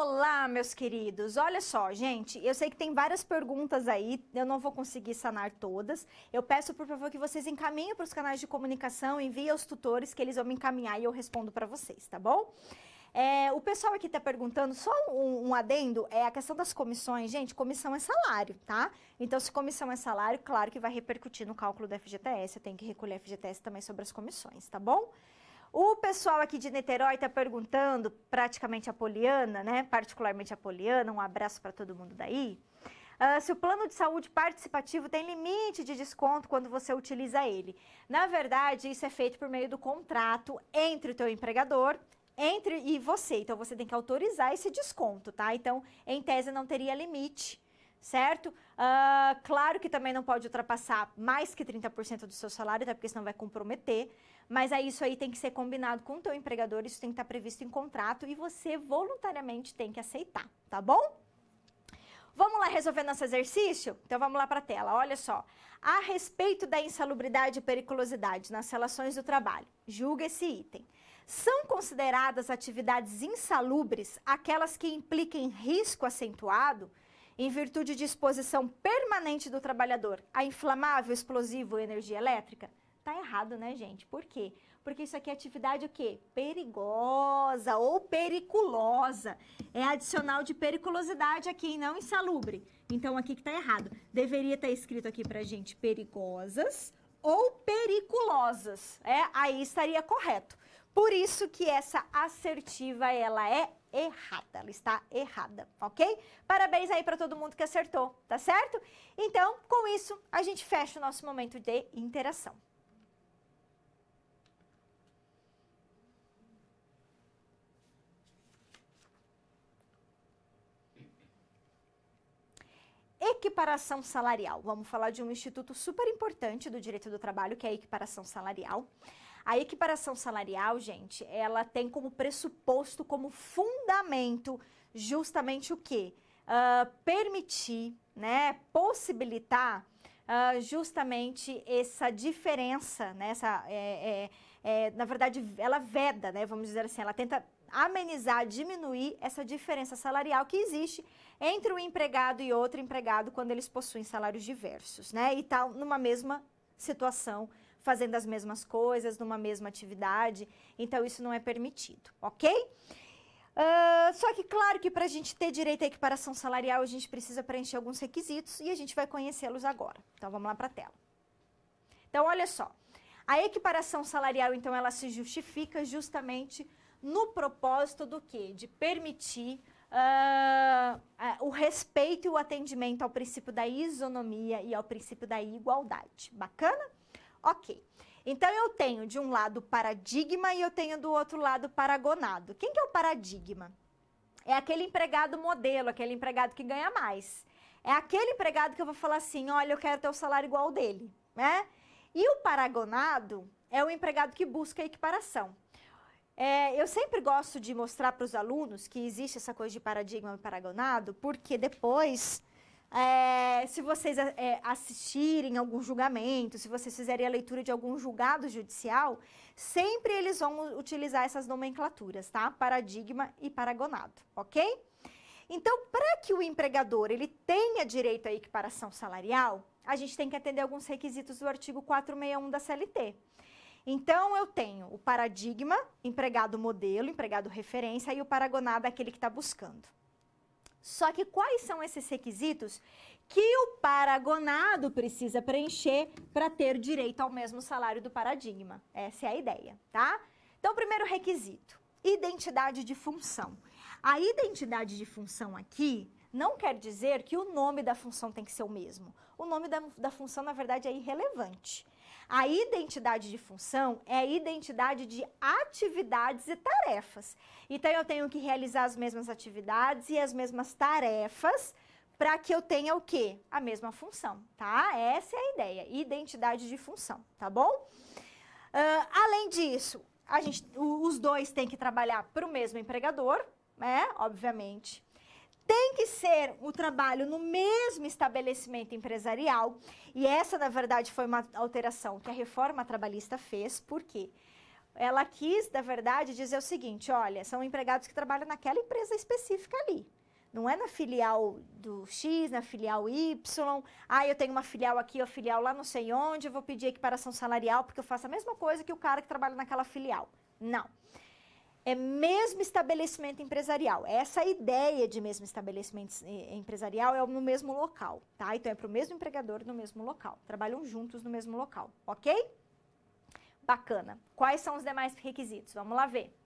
A: Olá, meus queridos. Olha só, gente, eu sei que tem várias perguntas aí, eu não vou conseguir sanar todas. Eu peço, por favor, que vocês encaminhem para os canais de comunicação, enviem aos tutores, que eles vão me encaminhar e eu respondo para vocês, tá bom? O pessoal aqui está perguntando, só um adendo, é a questão das comissões. Gente, comissão é salário, tá? Então, se comissão é salário, claro que vai repercutir no cálculo do FGTS, eu tenho que recolher FGTS também sobre as comissões, tá bom? O pessoal aqui de Niterói está perguntando, praticamente a Poliana, né? Particularmente a Poliana, um abraço para todo mundo daí. Se o plano de saúde participativo tem limite de desconto quando você utiliza ele. Na verdade, isso é feito por meio do contrato entre o teu empregador e você. Então, você tem que autorizar esse desconto, tá? Então, em tese, não teria limite, certo? Claro que também não pode ultrapassar mais que 30% do seu salário, tá? Porque senão vai comprometer. Mas aí isso aí tem que ser combinado com o teu empregador, isso tem que estar previsto em contrato e você voluntariamente tem que aceitar, tá bom? Vamos lá resolver nosso exercício? Então vamos lá para a tela, olha só. A respeito da insalubridade e periculosidade nas relações do trabalho, julga esse item. São consideradas atividades insalubres aquelas que impliquem risco acentuado em virtude de exposição permanente do trabalhador a inflamável, explosivo ou energia elétrica? Tá errado, né, gente? Por quê? Porque isso aqui é atividade o quê? Perigosa ou periculosa. É adicional de periculosidade aqui, não insalubre. Então, aqui que tá errado. Deveria estar escrito aqui pra gente perigosas ou periculosas. Aí estaria correto. Por isso que essa assertiva, ela é errada, ela está errada, ok? Parabéns aí para todo mundo que acertou, tá certo? Então, com isso, a gente fecha o nosso momento de interação. Equiparação salarial. Vamos falar de um instituto super importante do direito do trabalho, que é a equiparação salarial. A equiparação salarial, gente, ela tem como pressuposto, como fundamento, justamente o quê? Permitir, né, possibilitar justamente essa diferença, né, na verdade, ela veda, né, vamos dizer assim, ela tenta amenizar, diminuir essa diferença salarial que existe entre um empregado e outro empregado quando eles possuem salários diversos, né, e tal, numa mesma situação, fazendo as mesmas coisas, numa mesma atividade, então isso não é permitido, ok? Só que claro que para a gente ter direito à equiparação salarial, a gente precisa preencher alguns requisitos e a gente vai conhecê-los agora. Então vamos lá para a tela. Então olha só, a equiparação salarial, então, ela se justifica justamente no propósito do quê? De permitir o respeito e o atendimento ao princípio da isonomia e ao princípio da igualdade. Bacana? Ok, então eu tenho de um lado paradigma e eu tenho do outro lado paragonado. Quem que é o paradigma? É aquele empregado modelo, aquele empregado que ganha mais. É aquele empregado que eu vou falar assim, olha, eu quero ter o salário igual ao dele, né? E o paragonado é o empregado que busca a equiparação. Eu sempre gosto de mostrar para os alunos que existe essa coisa de paradigma e paragonado, porque depois... se vocês assistirem algum julgamento, se vocês fizerem a leitura de algum julgado judicial, sempre eles vão utilizar essas nomenclaturas, tá? Paradigma e paragonado, ok? Então, para que o empregador ele tenha direito à equiparação salarial, a gente tem que atender alguns requisitos do artigo 461 da CLT. Então, eu tenho o paradigma, empregado modelo, empregado referência, e o paragonado, aquele que está buscando. Só que quais são esses requisitos que o paragonado precisa preencher para ter direito ao mesmo salário do paradigma? Essa é a ideia, tá? Então, primeiro requisito, identidade de função. A identidade de função aqui não quer dizer que o nome da função tem que ser o mesmo. O nome da função, na verdade, é irrelevante. A identidade de função é a identidade de atividades e tarefas. Então, eu tenho que realizar as mesmas atividades e as mesmas tarefas para que eu tenha o quê? A mesma função, tá? Essa é a ideia, identidade de função, tá bom? Além disso, os dois têm que trabalhar para o mesmo empregador, né? Obviamente. Tem que ser o trabalho no mesmo estabelecimento empresarial. E essa, na verdade, foi uma alteração que a reforma trabalhista fez. Por quê? ela quis, na verdade, dizer o seguinte, olha, são empregados que trabalham naquela empresa específica ali. Não é na filial do X, na filial Y. Ah, eu tenho uma filial aqui, ou filial lá não sei onde, eu vou pedir equiparação salarial porque eu faço a mesma coisa que o cara que trabalha naquela filial. Não. É mesmo estabelecimento empresarial. Essa ideia de mesmo estabelecimento empresarial é no mesmo local, tá? Então, é para o mesmo empregador no mesmo local. Trabalham juntos no mesmo local, ok? Bacana. Quais são os demais requisitos? Vamos lá ver.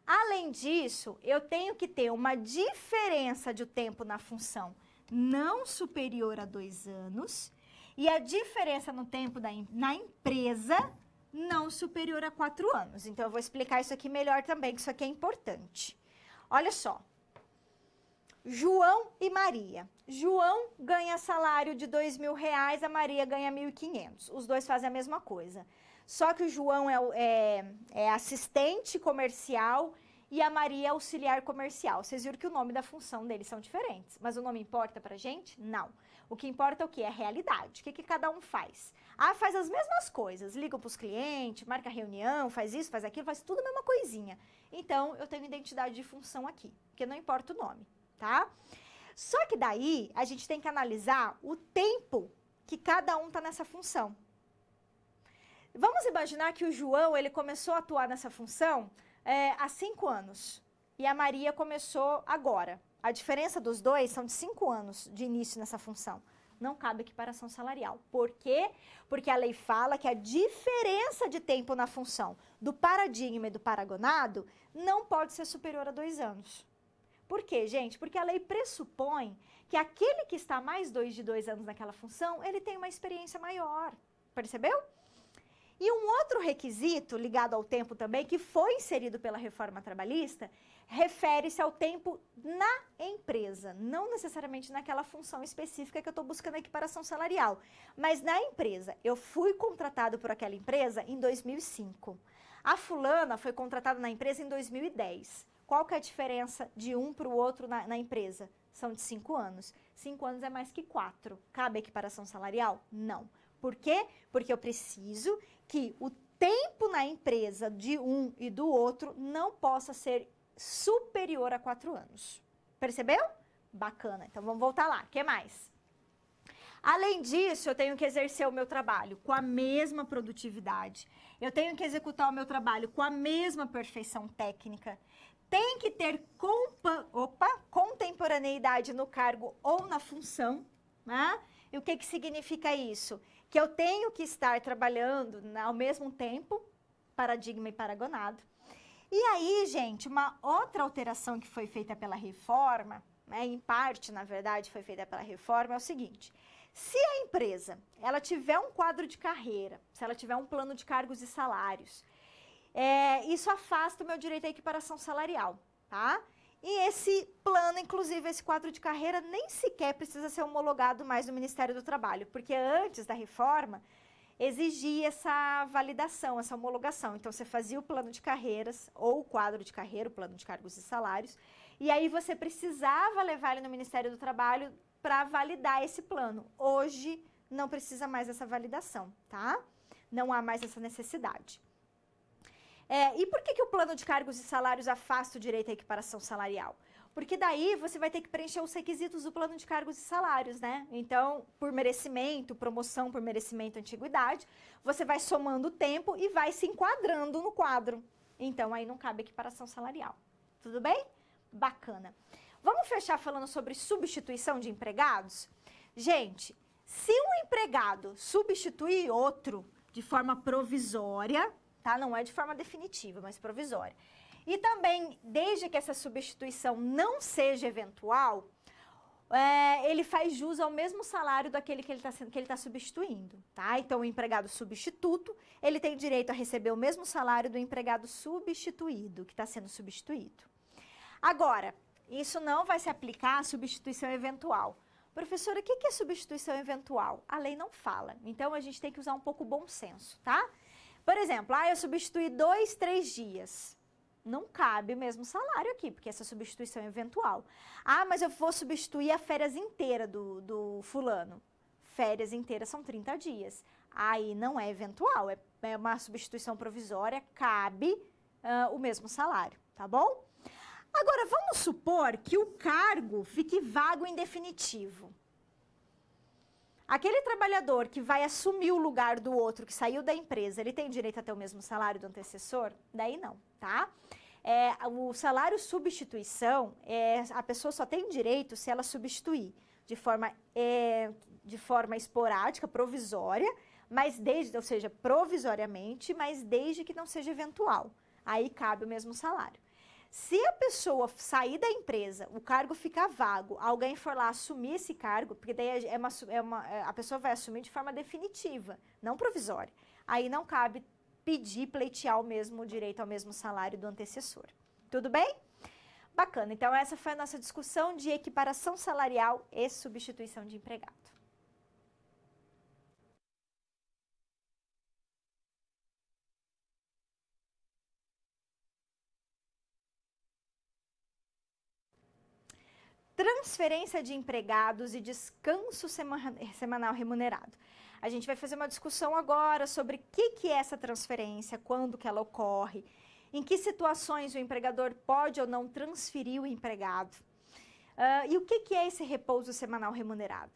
A: Além disso, eu tenho que ter uma diferença de tempo na função não superior a 2 anos e a diferença no tempo na empresa não superior a 4 anos. Então, eu vou explicar isso aqui melhor também, que isso aqui é importante. Olha só. João e Maria. João ganha salário de R$2.000, a Maria ganha 1.500. Os dois fazem a mesma coisa. Só que o João é assistente comercial e a Maria é auxiliar comercial. Vocês viram que o nome da função deles são diferentes. Mas o nome importa pra gente? Não. O que importa é o quê? É a realidade. O que cada um faz? Ah, faz as mesmas coisas. Ligam pros clientes, marca reunião, faz isso, faz aquilo, faz tudo a mesma coisinha. Então, eu tenho identidade de função aqui, porque não importa o nome, tá? Só que daí, a gente tem que analisar o tempo que cada um tá nessa função. Vamos imaginar que o João, ele começou a atuar nessa função há 5 anos. E a Maria começou agora. A diferença dos dois são de 5 anos de início nessa função. Não cabe equiparação salarial. Por quê? Porque a lei fala que a diferença de tempo na função do paradigma e do paragonado não pode ser superior a 2 anos. Por quê, gente? Porque a lei pressupõe que aquele que está mais de 2 anos naquela função, ele tem uma experiência maior. Percebeu? E um outro requisito, ligado ao tempo também, que foi inserido pela reforma trabalhista, refere-se ao tempo na empresa, não necessariamente naquela função específica que eu estou buscando a equiparação salarial, mas na empresa. Eu fui contratado por aquela empresa em 2005. A fulana foi contratada na empresa em 2010. Qual que é a diferença de um para o outro na empresa? São de 5 anos. 5 anos é mais que 4. Cabe a equiparação salarial? Não. Por quê? Porque eu preciso que o tempo na empresa de um e do outro não possa ser superior a 4 anos. Percebeu? Bacana. Então, vamos voltar lá. O que mais? Além disso, eu tenho que exercer o meu trabalho com a mesma produtividade. Eu tenho que executar o meu trabalho com a mesma perfeição técnica. Tem que ter contemporaneidade no cargo ou na função, né? E o que significa isso? Que eu tenho que estar trabalhando ao mesmo tempo, paradigma e paragonado. E aí, gente, uma outra alteração que foi feita pela reforma, né, em parte, na verdade, foi feita pela reforma, é o seguinte: se a empresa ela tiver um quadro de carreira, se ela tiver um plano de cargos e salários, isso afasta o meu direito à equiparação salarial, tá? E esse plano, inclusive esse quadro de carreira, nem sequer precisa ser homologado mais no Ministério do Trabalho, porque antes da reforma exigia essa validação, essa homologação. Então, você fazia o plano de carreiras ou o quadro de carreira, o plano de cargos e salários, e aí você precisava levar ele no Ministério do Trabalho para validar esse plano. Hoje, não precisa mais dessa validação, tá? Não há mais essa necessidade. E por que o plano de cargos e salários afasta o direito à equiparação salarial? Porque daí você vai ter que preencher os requisitos do plano de cargos e salários, né? Então, por merecimento, promoção por merecimento, antiguidade, você vai somando o tempo e vai se enquadrando no quadro. Então, aí não cabe equiparação salarial. Tudo bem? Bacana. Vamos fechar falando sobre substituição de empregados? Gente, se um empregado substituir outro de forma provisória, tá? Não é de forma definitiva, mas provisória. E também, desde que essa substituição não seja eventual, ele faz jus ao mesmo salário daquele que ele está substituindo, tá? Então, o empregado substituto, ele tem direito a receber o mesmo salário do empregado substituído, que está sendo substituído. Agora, isso não vai se aplicar à substituição eventual. Professora, o que é substituição eventual? A lei não fala, então a gente tem que usar um pouco o bom senso, tá? Por exemplo, eu substituí 2, 3 dias. Não cabe o mesmo salário aqui, porque essa substituição é eventual. Mas eu vou substituir a férias inteira do fulano. Férias inteiras são 30 dias. Aí não é eventual, é uma substituição provisória, cabe o mesmo salário, tá bom? Agora, vamos supor que o cargo fique vago em definitivo. Aquele trabalhador que vai assumir o lugar do outro que saiu da empresa, ele tem direito a ter o mesmo salário do antecessor? Daí não, tá? O salário substituição, a pessoa só tem direito se ela substituir de forma esporádica, provisória, ou seja, provisoriamente, mas desde que não seja eventual. Aí cabe o mesmo salário. Se a pessoa sair da empresa, o cargo ficar vago, alguém for lá assumir esse cargo, porque daí a pessoa vai assumir de forma definitiva, não provisória. Aí não cabe pedir, pleitear o mesmo direito ao mesmo salário do antecessor. Tudo bem? Bacana. Então, essa foi a nossa discussão de equiparação salarial e substituição de empregado. Transferência de empregados e descanso semanal remunerado. A gente vai fazer uma discussão agora sobre o que é essa transferência, quando que ela ocorre, em que situações o empregador pode ou não transferir o empregado. E o que é esse repouso semanal remunerado?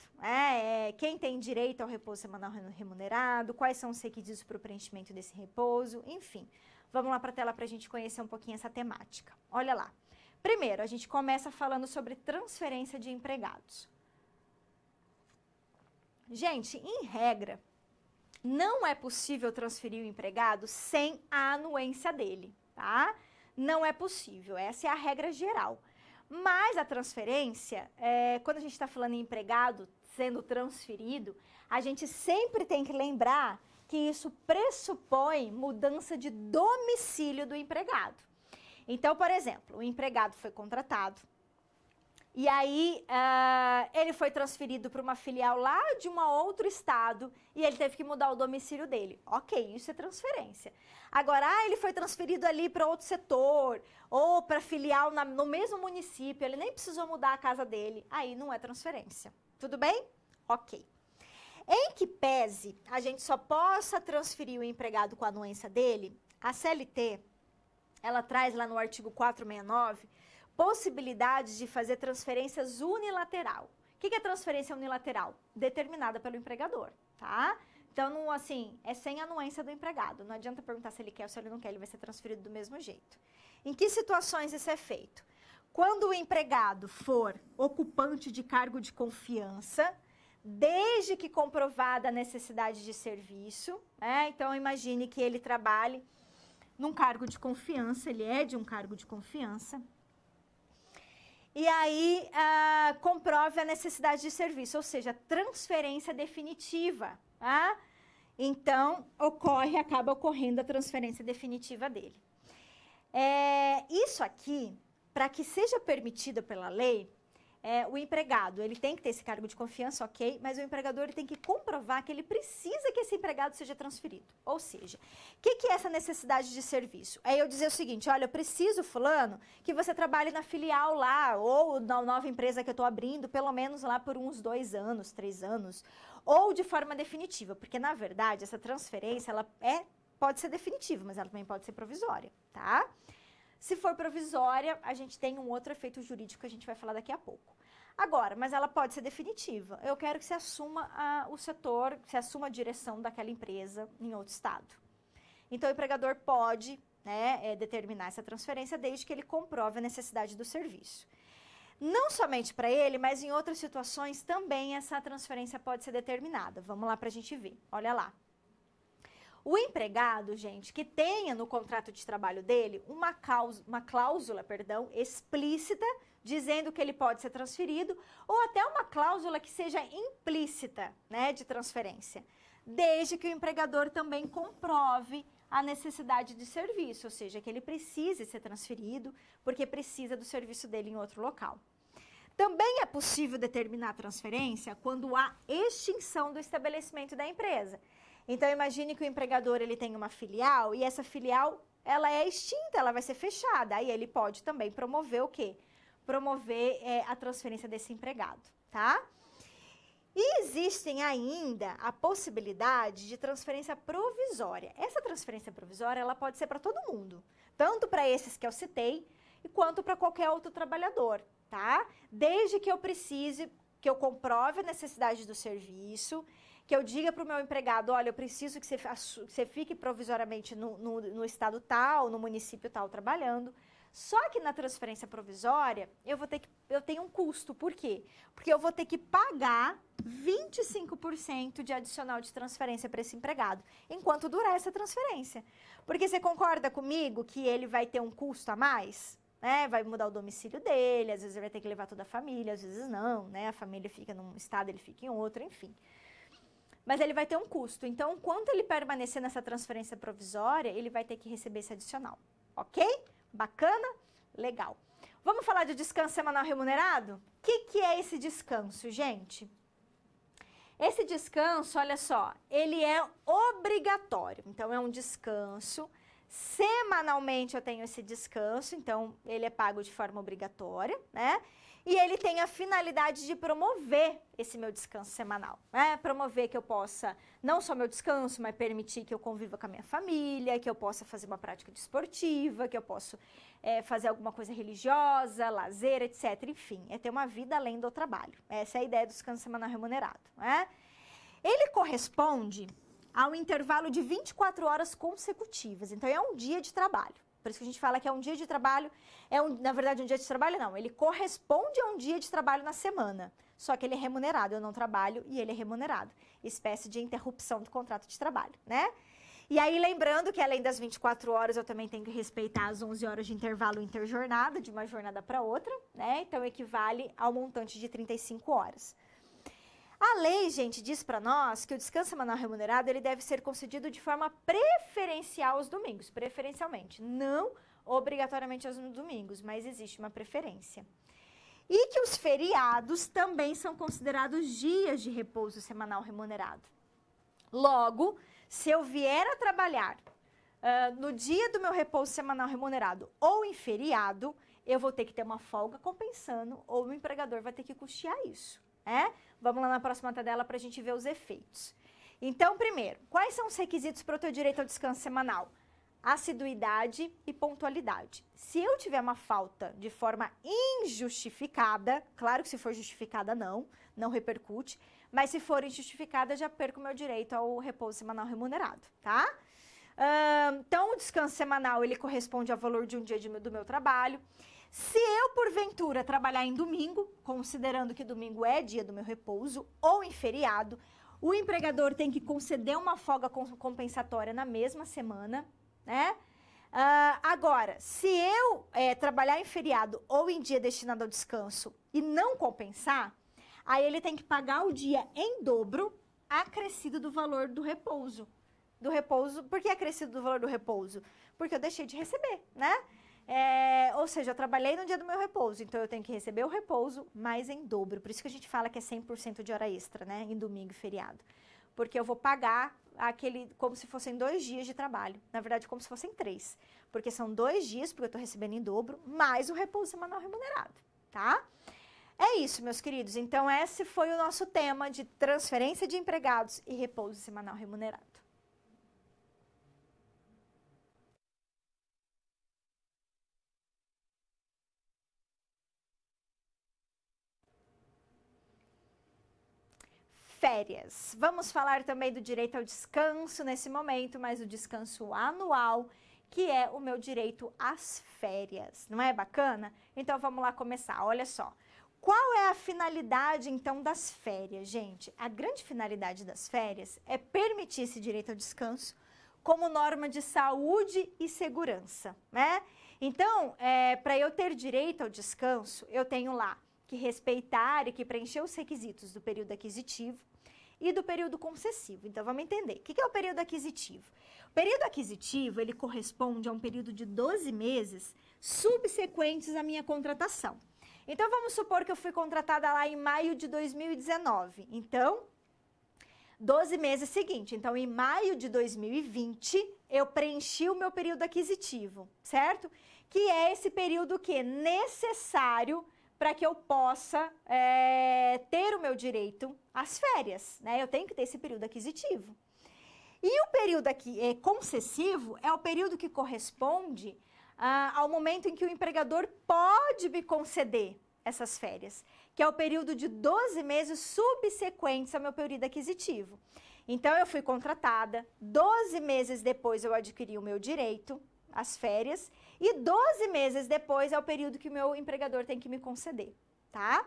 A: Quem tem direito ao repouso semanal remunerado, quais são os requisitos para o preenchimento desse repouso, enfim. Vamos lá para a tela para a gente conhecer um pouquinho essa temática. Olha lá. Primeiro, a gente começa falando sobre transferência de empregados. Gente, em regra, não é possível transferir o empregado sem a anuência dele, tá? Não é possível, essa é a regra geral. Mas a transferência, quando a gente está falando em empregado sendo transferido, a gente sempre tem que lembrar que isso pressupõe mudança de domicílio do empregado. Então, por exemplo, o empregado foi contratado e aí ele foi transferido para uma filial lá de um outro estado e ele teve que mudar o domicílio dele. Ok, isso é transferência. Agora, ele foi transferido ali para outro setor ou para filial no mesmo município, ele nem precisou mudar a casa dele, aí não é transferência. Tudo bem? Ok. Em que pese a gente só possa transferir o empregado com a anuência dele, a CLT... ela traz lá no artigo 469 possibilidades de fazer transferências unilateral. O que é transferência unilateral? Determinada pelo empregador, tá? Então, não, assim, é sem anuência do empregado. Não adianta perguntar se ele quer ou se ele não quer, ele vai ser transferido do mesmo jeito. Em que situações isso é feito? Quando o empregado for ocupante de cargo de confiança, desde que comprovada a necessidade de serviço, então imagine que ele trabalhe num cargo de confiança, ele é de um cargo de confiança, e aí comprove a necessidade de serviço, ou seja, transferência definitiva, tá? Então, acaba ocorrendo a transferência definitiva dele. Isso aqui, para que seja permitido pela lei, o empregado, ele tem que ter esse cargo de confiança, ok, mas o empregador ele tem que comprovar que ele precisa que esse empregado seja transferido. Ou seja, o que é essa necessidade de serviço? É eu dizer o seguinte, olha, eu preciso, fulano, que você trabalhe na filial lá, ou na nova empresa que eu estou abrindo, pelo menos lá por uns 2 anos, 3 anos, ou de forma definitiva, porque, na verdade, essa transferência, ela pode ser definitiva, mas ela também pode ser provisória, tá? Se for provisória, a gente tem um outro efeito jurídico que a gente vai falar daqui a pouco. Agora, mas ela pode ser definitiva. Eu quero que você assuma o setor, que você assuma a direção daquela empresa em outro estado. Então, o empregador pode determinar essa transferência desde que ele comprove a necessidade do serviço. Não somente para ele, mas em outras situações também essa transferência pode ser determinada. Vamos lá para a gente ver. Olha lá. O empregado, gente, que tenha no contrato de trabalho dele uma cláusula explícita, dizendo que ele pode ser transferido, ou até uma cláusula que seja implícita, de transferência, desde que o empregador também comprove a necessidade de serviço, ou seja, que ele precise ser transferido, porque precisa do serviço dele em outro local. Também é possível determinar a transferência quando há extinção do estabelecimento da empresa. Então, imagine que o empregador ele tem uma filial e essa filial ela é extinta, ela vai ser fechada. Aí ele pode também promover o quê? Promover a transferência desse empregado, tá? E existem ainda a possibilidade de transferência provisória. Essa transferência provisória, ela pode ser para todo mundo, tanto para esses que eu citei, quanto para qualquer outro trabalhador, tá? Desde que eu precise, que eu comprove a necessidade do serviço, que eu diga para o meu empregado, olha, eu preciso que você fique provisoriamente no estado tal, no município tal trabalhando. Só que na transferência provisória, eu tenho um custo. Por quê? Porque eu vou ter que pagar 25% de adicional de transferência para esse empregado, enquanto durar essa transferência. Porque você concorda comigo que ele vai ter um custo a mais? Né? Vai mudar o domicílio dele, às vezes ele vai ter que levar toda a família, às vezes não, né? A família fica num estado, ele fica em outro, enfim. Mas ele vai ter um custo. Então, enquanto ele permanecer nessa transferência provisória, ele vai ter que receber esse adicional, ok? Bacana? Legal. Vamos falar de descanso semanal remunerado? O que é esse descanso, gente? Esse descanso, olha só, ele é obrigatório. Então, é um descanso. Semanalmente eu tenho esse descanso, então ele é pago de forma obrigatória, né? E ele tem a finalidade de promover esse meu descanso semanal, né? Promover que eu possa, não só meu descanso, mas permitir que eu conviva com a minha família, que eu possa fazer uma prática desportiva, que eu possa fazer alguma coisa religiosa, lazer, etc. Enfim, é ter uma vida além do trabalho. Essa é a ideia do descanso semanal remunerado, né? Ele corresponde ao intervalo de 24 horas consecutivas. Então, é um dia de trabalho. Por isso que a gente fala que é um dia de trabalho, na verdade, um dia de trabalho não, ele corresponde a um dia de trabalho na semana, só que ele é remunerado, eu não trabalho e ele é remunerado, espécie de interrupção do contrato de trabalho, né? E aí, lembrando que além das 24 horas, eu também tenho que respeitar as 11 horas de intervalo interjornada, de uma jornada para outra, né? Então, equivale ao montante de 35 horas. A lei, gente, diz para nós que o descanso semanal remunerado ele deve ser concedido de forma preferencial aos domingos, preferencialmente, não obrigatoriamente aos domingos, mas existe uma preferência. E que os feriados também são considerados dias de repouso semanal remunerado. Logo, se eu vier a trabalhar no dia do meu repouso semanal remunerado ou em feriado, eu vou ter que ter uma folga compensando ou o empregador vai ter que custear isso. Vamos lá na próxima tabela para a gente ver os efeitos. Então, primeiro, quais são os requisitos para o teu direito ao descanso semanal? Assiduidade e pontualidade. Se eu tiver uma falta de forma injustificada, claro que se for justificada não repercute, mas se for injustificada, já perco o meu direito ao repouso semanal remunerado, tá? Então, o descanso semanal, ele corresponde ao valor de um dia do meu trabalho. Se eu, porventura, trabalhar em domingo, considerando que domingo é dia do meu repouso, ou em feriado, o empregador tem que conceder uma folga compensatória na mesma semana, né? Agora, se eu trabalhar em feriado ou em dia destinado ao descanso e não compensar, aí ele tem que pagar o dia em dobro, acrescido do valor do repouso. Por que acrescido do valor do repouso? Porque eu deixei de receber, né? Ou seja, eu trabalhei no dia do meu repouso, então eu tenho que receber o repouso mais em dobro. Por isso que a gente fala que é 100% de hora extra, né? Em domingo e feriado. Porque eu vou pagar como se fossem 2 dias de trabalho. Na verdade, como se fossem 3. Porque são 2 dias, porque eu estou recebendo em dobro, mais o repouso semanal remunerado, tá? É isso, meus queridos. Então, esse foi o nosso tema de transferência de empregados e repouso semanal remunerado. Férias. Vamos falar também do direito ao descanso nesse momento, mas o descanso anual, que é o meu direito às férias. Não é bacana? Então, vamos lá começar. Olha só. Qual é a finalidade, então, das férias, gente? A grande finalidade das férias é permitir esse direito ao descanso como norma de saúde e segurança, né? Então, para eu ter direito ao descanso, eu tenho lá que respeitar e que preencher os requisitos do período aquisitivo e do período concessivo. Então, vamos entender. O que é o período aquisitivo? O período aquisitivo, ele corresponde a um período de 12 meses subsequentes à minha contratação. Então, vamos supor que eu fui contratada lá em maio de 2019. Então, 12 meses seguintes. Então, em maio de 2020, eu preenchi o meu período aquisitivo, certo? Que é esse período que é necessário para que eu possa ter o meu direito às férias, né? Eu tenho que ter esse período aquisitivo. E o período aqui concessivo é o período que corresponde ao momento em que o empregador pode me conceder essas férias, que é o período de 12 meses subsequentes ao meu período aquisitivo. Então, eu fui contratada, 12 meses depois eu adquiri o meu direito às férias e 12 meses depois é o período que o meu empregador tem que me conceder, tá?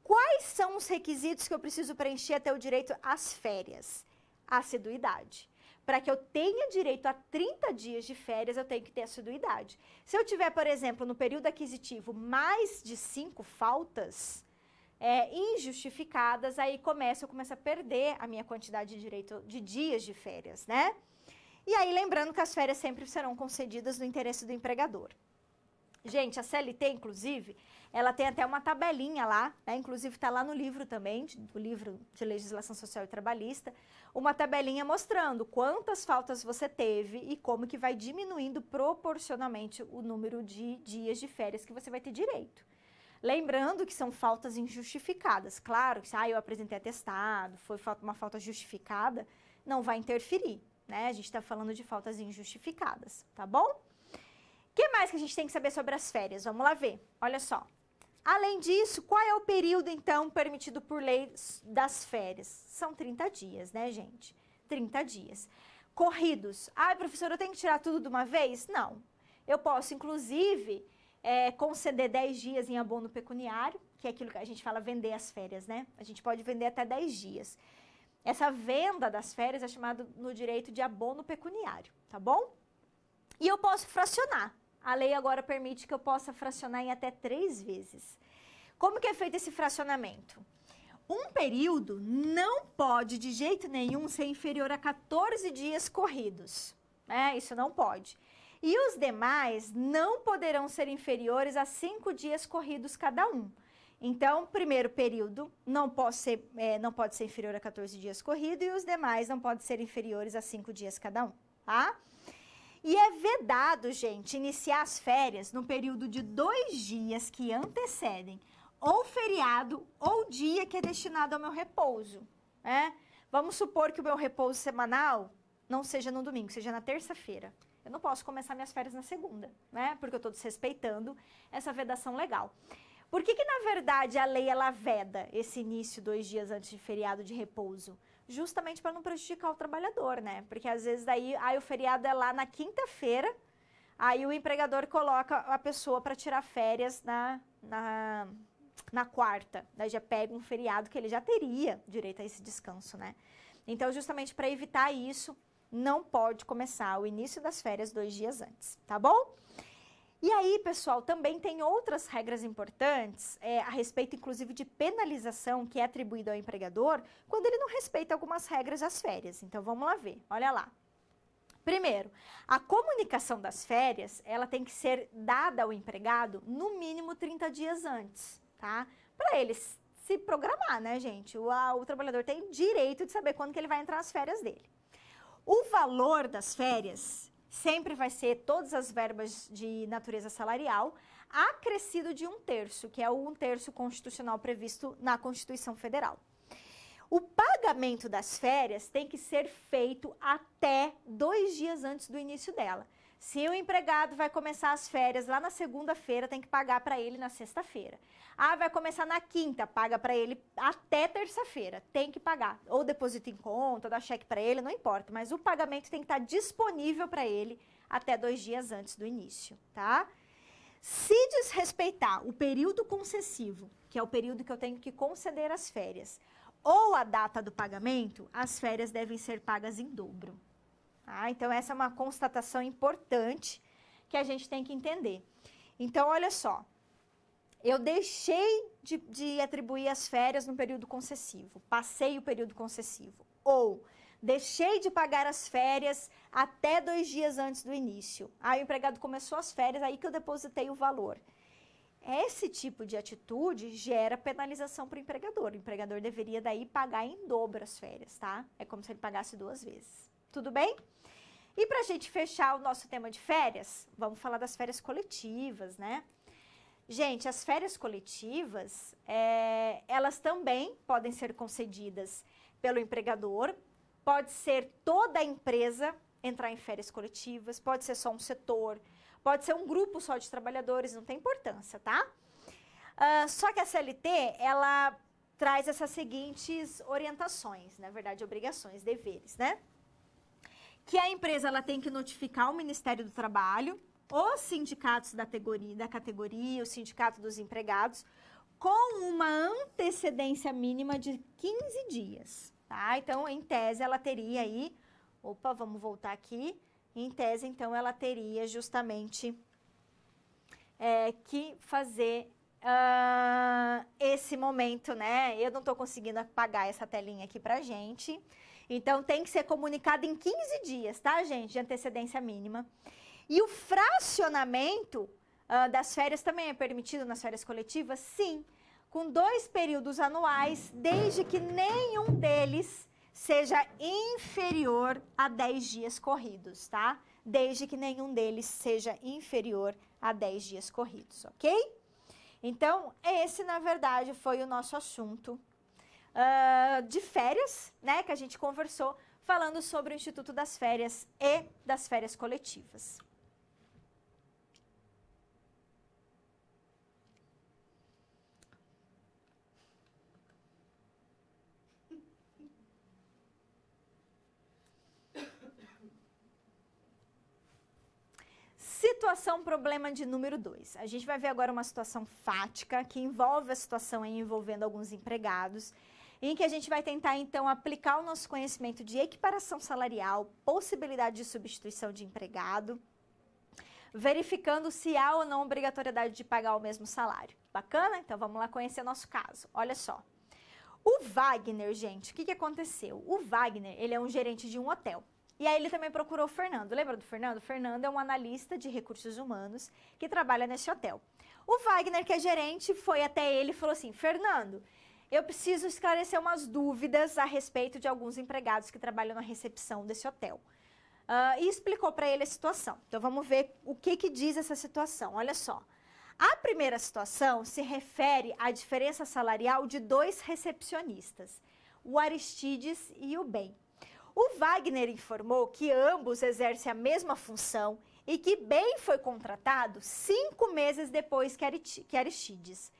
A: Quais são os requisitos que eu preciso preencher até o direito às férias? Assiduidade. Para que eu tenha direito a 30 dias de férias, eu tenho que ter assiduidade. Se eu tiver, por exemplo, no período aquisitivo, mais de 5 faltas injustificadas, aí eu começo a perder a minha quantidade de direito de dias de férias, né? E aí, lembrando que as férias sempre serão concedidas no interesse do empregador. Gente, a CLT, inclusive, ela tem até uma tabelinha lá, né? Inclusive está lá no livro também, o livro de Legislação Social e Trabalhista, uma tabelinha mostrando quantas faltas você teve e como que vai diminuindo proporcionalmente o número de dias de férias que você vai ter direito. Lembrando que são faltas injustificadas. Claro que se eu apresentei atestado, foi uma falta justificada, não vai interferir, né? A gente está falando de faltas injustificadas, tá bom? O que mais que a gente tem que saber sobre as férias? Vamos lá ver. Olha só. Além disso, qual é o período, então, permitido por lei das férias? São 30 dias, né, gente? 30 dias. Corridos. Professora, eu tenho que tirar tudo de uma vez? Não. Eu posso, inclusive, conceder 10 dias em abono pecuniário, que é aquilo que a gente fala vender as férias, né? A gente pode vender até 10 dias. Essa venda das férias é chamada no direito de abono pecuniário, tá bom? E eu posso fracionar. A lei agora permite que eu possa fracionar em até 3 vezes. Como que é feito esse fracionamento? Um período não pode, de jeito nenhum, ser inferior a 14 dias corridos. Isso não pode. E os demais não poderão ser inferiores a 5 dias corridos cada um. Então, o primeiro período não pode ser inferior a 14 dias corridos e os demais não podem ser inferiores a 5 dias cada um, tá? E é vedado, gente, iniciar as férias no período de 2 dias que antecedem ou feriado ou dia que é destinado ao meu repouso, né? Vamos supor que o meu repouso semanal não seja no domingo, seja na terça-feira. Eu não posso começar minhas férias na segunda, né? Porque eu estou desrespeitando essa vedação legal. Por que na verdade, a lei ela veda esse início 2 dias antes de feriado de repouso? Justamente para não prejudicar o trabalhador, né? Porque às vezes daí o feriado é lá na quinta-feira, aí o empregador coloca a pessoa para tirar férias na quarta. Daí já pega um feriado que ele já teria direito a esse descanso, né? Então, justamente para evitar isso, não pode começar o início das férias 2 dias antes, tá bom? E aí, pessoal, também tem outras regras importantes a respeito, inclusive, de penalização que é atribuída ao empregador quando ele não respeita algumas regras das férias. Então, vamos lá ver. Olha lá. Primeiro, a comunicação das férias, ela tem que ser dada ao empregado no mínimo 30 dias antes, tá? Para ele se programar, né, gente? O trabalhador tem direito de saber quando que ele vai entrar nas férias dele. O valor das férias sempre vai ser todas as verbas de natureza salarial, acrescido de 1/3, que é o 1/3 constitucional previsto na Constituição Federal. O pagamento das férias tem que ser feito até 2 dias antes do início dela. Se o empregado vai começar as férias lá na segunda-feira, tem que pagar para ele na sexta-feira. Vai começar na quinta, paga para ele até terça-feira, tem que pagar. Ou deposita em conta, dá cheque para ele, não importa, mas o pagamento tem que estar disponível para ele até 2 dias antes do início, tá? Se desrespeitar o período concessivo, que é o período que eu tenho que conceder as férias, ou a data do pagamento, as férias devem ser pagas em dobro. Então, essa é uma constatação importante que a gente tem que entender. Então, olha só, eu deixei de atribuir as férias no período concessivo, passei o período concessivo, ou deixei de pagar as férias até 2 dias antes do início. O empregado começou as férias, aí que eu depositei o valor. Esse tipo de atitude gera penalização para o empregador. O empregador deveria daí pagar em dobro as férias, tá? É como se ele pagasse 2 vezes. Tudo bem? E para a gente fechar o nosso tema de férias, vamos falar das férias coletivas, né? Gente, as férias coletivas, elas também podem ser concedidas pelo empregador, pode ser toda a empresa entrar em férias coletivas, pode ser só um setor, pode ser um grupo só de trabalhadores, não tem importância, tá? Só que a CLT, ela traz essas seguintes orientações, na verdade, obrigações, deveres, né? Que a empresa ela tem que notificar o Ministério do Trabalho, os sindicatos da categoria, o sindicato dos empregados, com uma antecedência mínima de 15 dias, tá? Então, em tese, ela teria aí... Opa, vamos voltar aqui. Em tese, então, ela teria justamente que fazer esse momento, né? Eu não estou conseguindo apagar essa telinha aqui pra gente. Então, tem que ser comunicado em 15 dias, tá, gente? De antecedência mínima. E o fracionamento das férias também é permitido nas férias coletivas? Sim, com 2 períodos anuais, desde que nenhum deles seja inferior a 10 dias corridos, tá? Desde que nenhum deles seja inferior a 10 dias corridos, ok? Então, esse, na verdade, foi o nosso assunto de férias, né? Que a gente conversou, falando sobre o Instituto das Férias e das férias coletivas. Situação, problema de número 2. A gente vai ver agora uma situação fática que envolve a situação envolvendo alguns empregados, em que a gente vai tentar, então, aplicar o nosso conhecimento de equiparação salarial, possibilidade de substituição de empregado, verificando se há ou não obrigatoriedade de pagar o mesmo salário. Bacana? Então, vamos lá conhecer o nosso caso. Olha só. O Wagner, gente, o que aconteceu? O Wagner, ele é um gerente de um hotel. E aí ele também procurou o Fernando. Lembra do Fernando? O Fernando é um analista de recursos humanos que trabalha nesse hotel. O Wagner, que é gerente, foi até ele e falou assim: Fernando, eu preciso esclarecer umas dúvidas a respeito de alguns empregados que trabalham na recepção desse hotel. E explicou para ele a situação. Então, vamos ver o que diz essa situação. Olha só. A primeira situação se refere à diferença salarial de 2 recepcionistas, o Aristides e o Ben. O Wagner informou que ambos exercem a mesma função e que Ben foi contratado 5 meses depois que Aristides,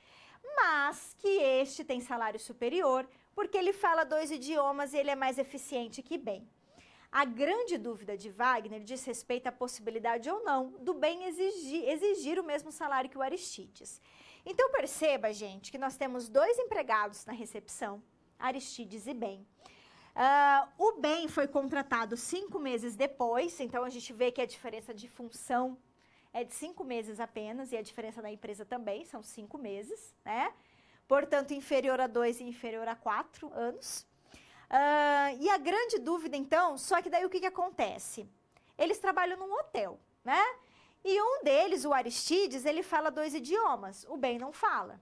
A: mas que este tem salário superior porque ele fala 2 idiomas e ele é mais eficiente que Ben. A grande dúvida de Wagner diz respeito à possibilidade ou não do Ben exigir o mesmo salário que o Aristides. Então perceba, gente, que nós temos 2 empregados na recepção, Aristides e Ben. O Ben foi contratado 5 meses depois, então a gente vê que a diferença de função é de 5 meses apenas, e a diferença da empresa também são 5 meses, né? Portanto, inferior a 2 e inferior a 4 anos. E a grande dúvida, então, só que daí o que acontece? Eles trabalham num hotel, né? E um deles, o Aristides, ele fala 2 idiomas, o Ben não fala.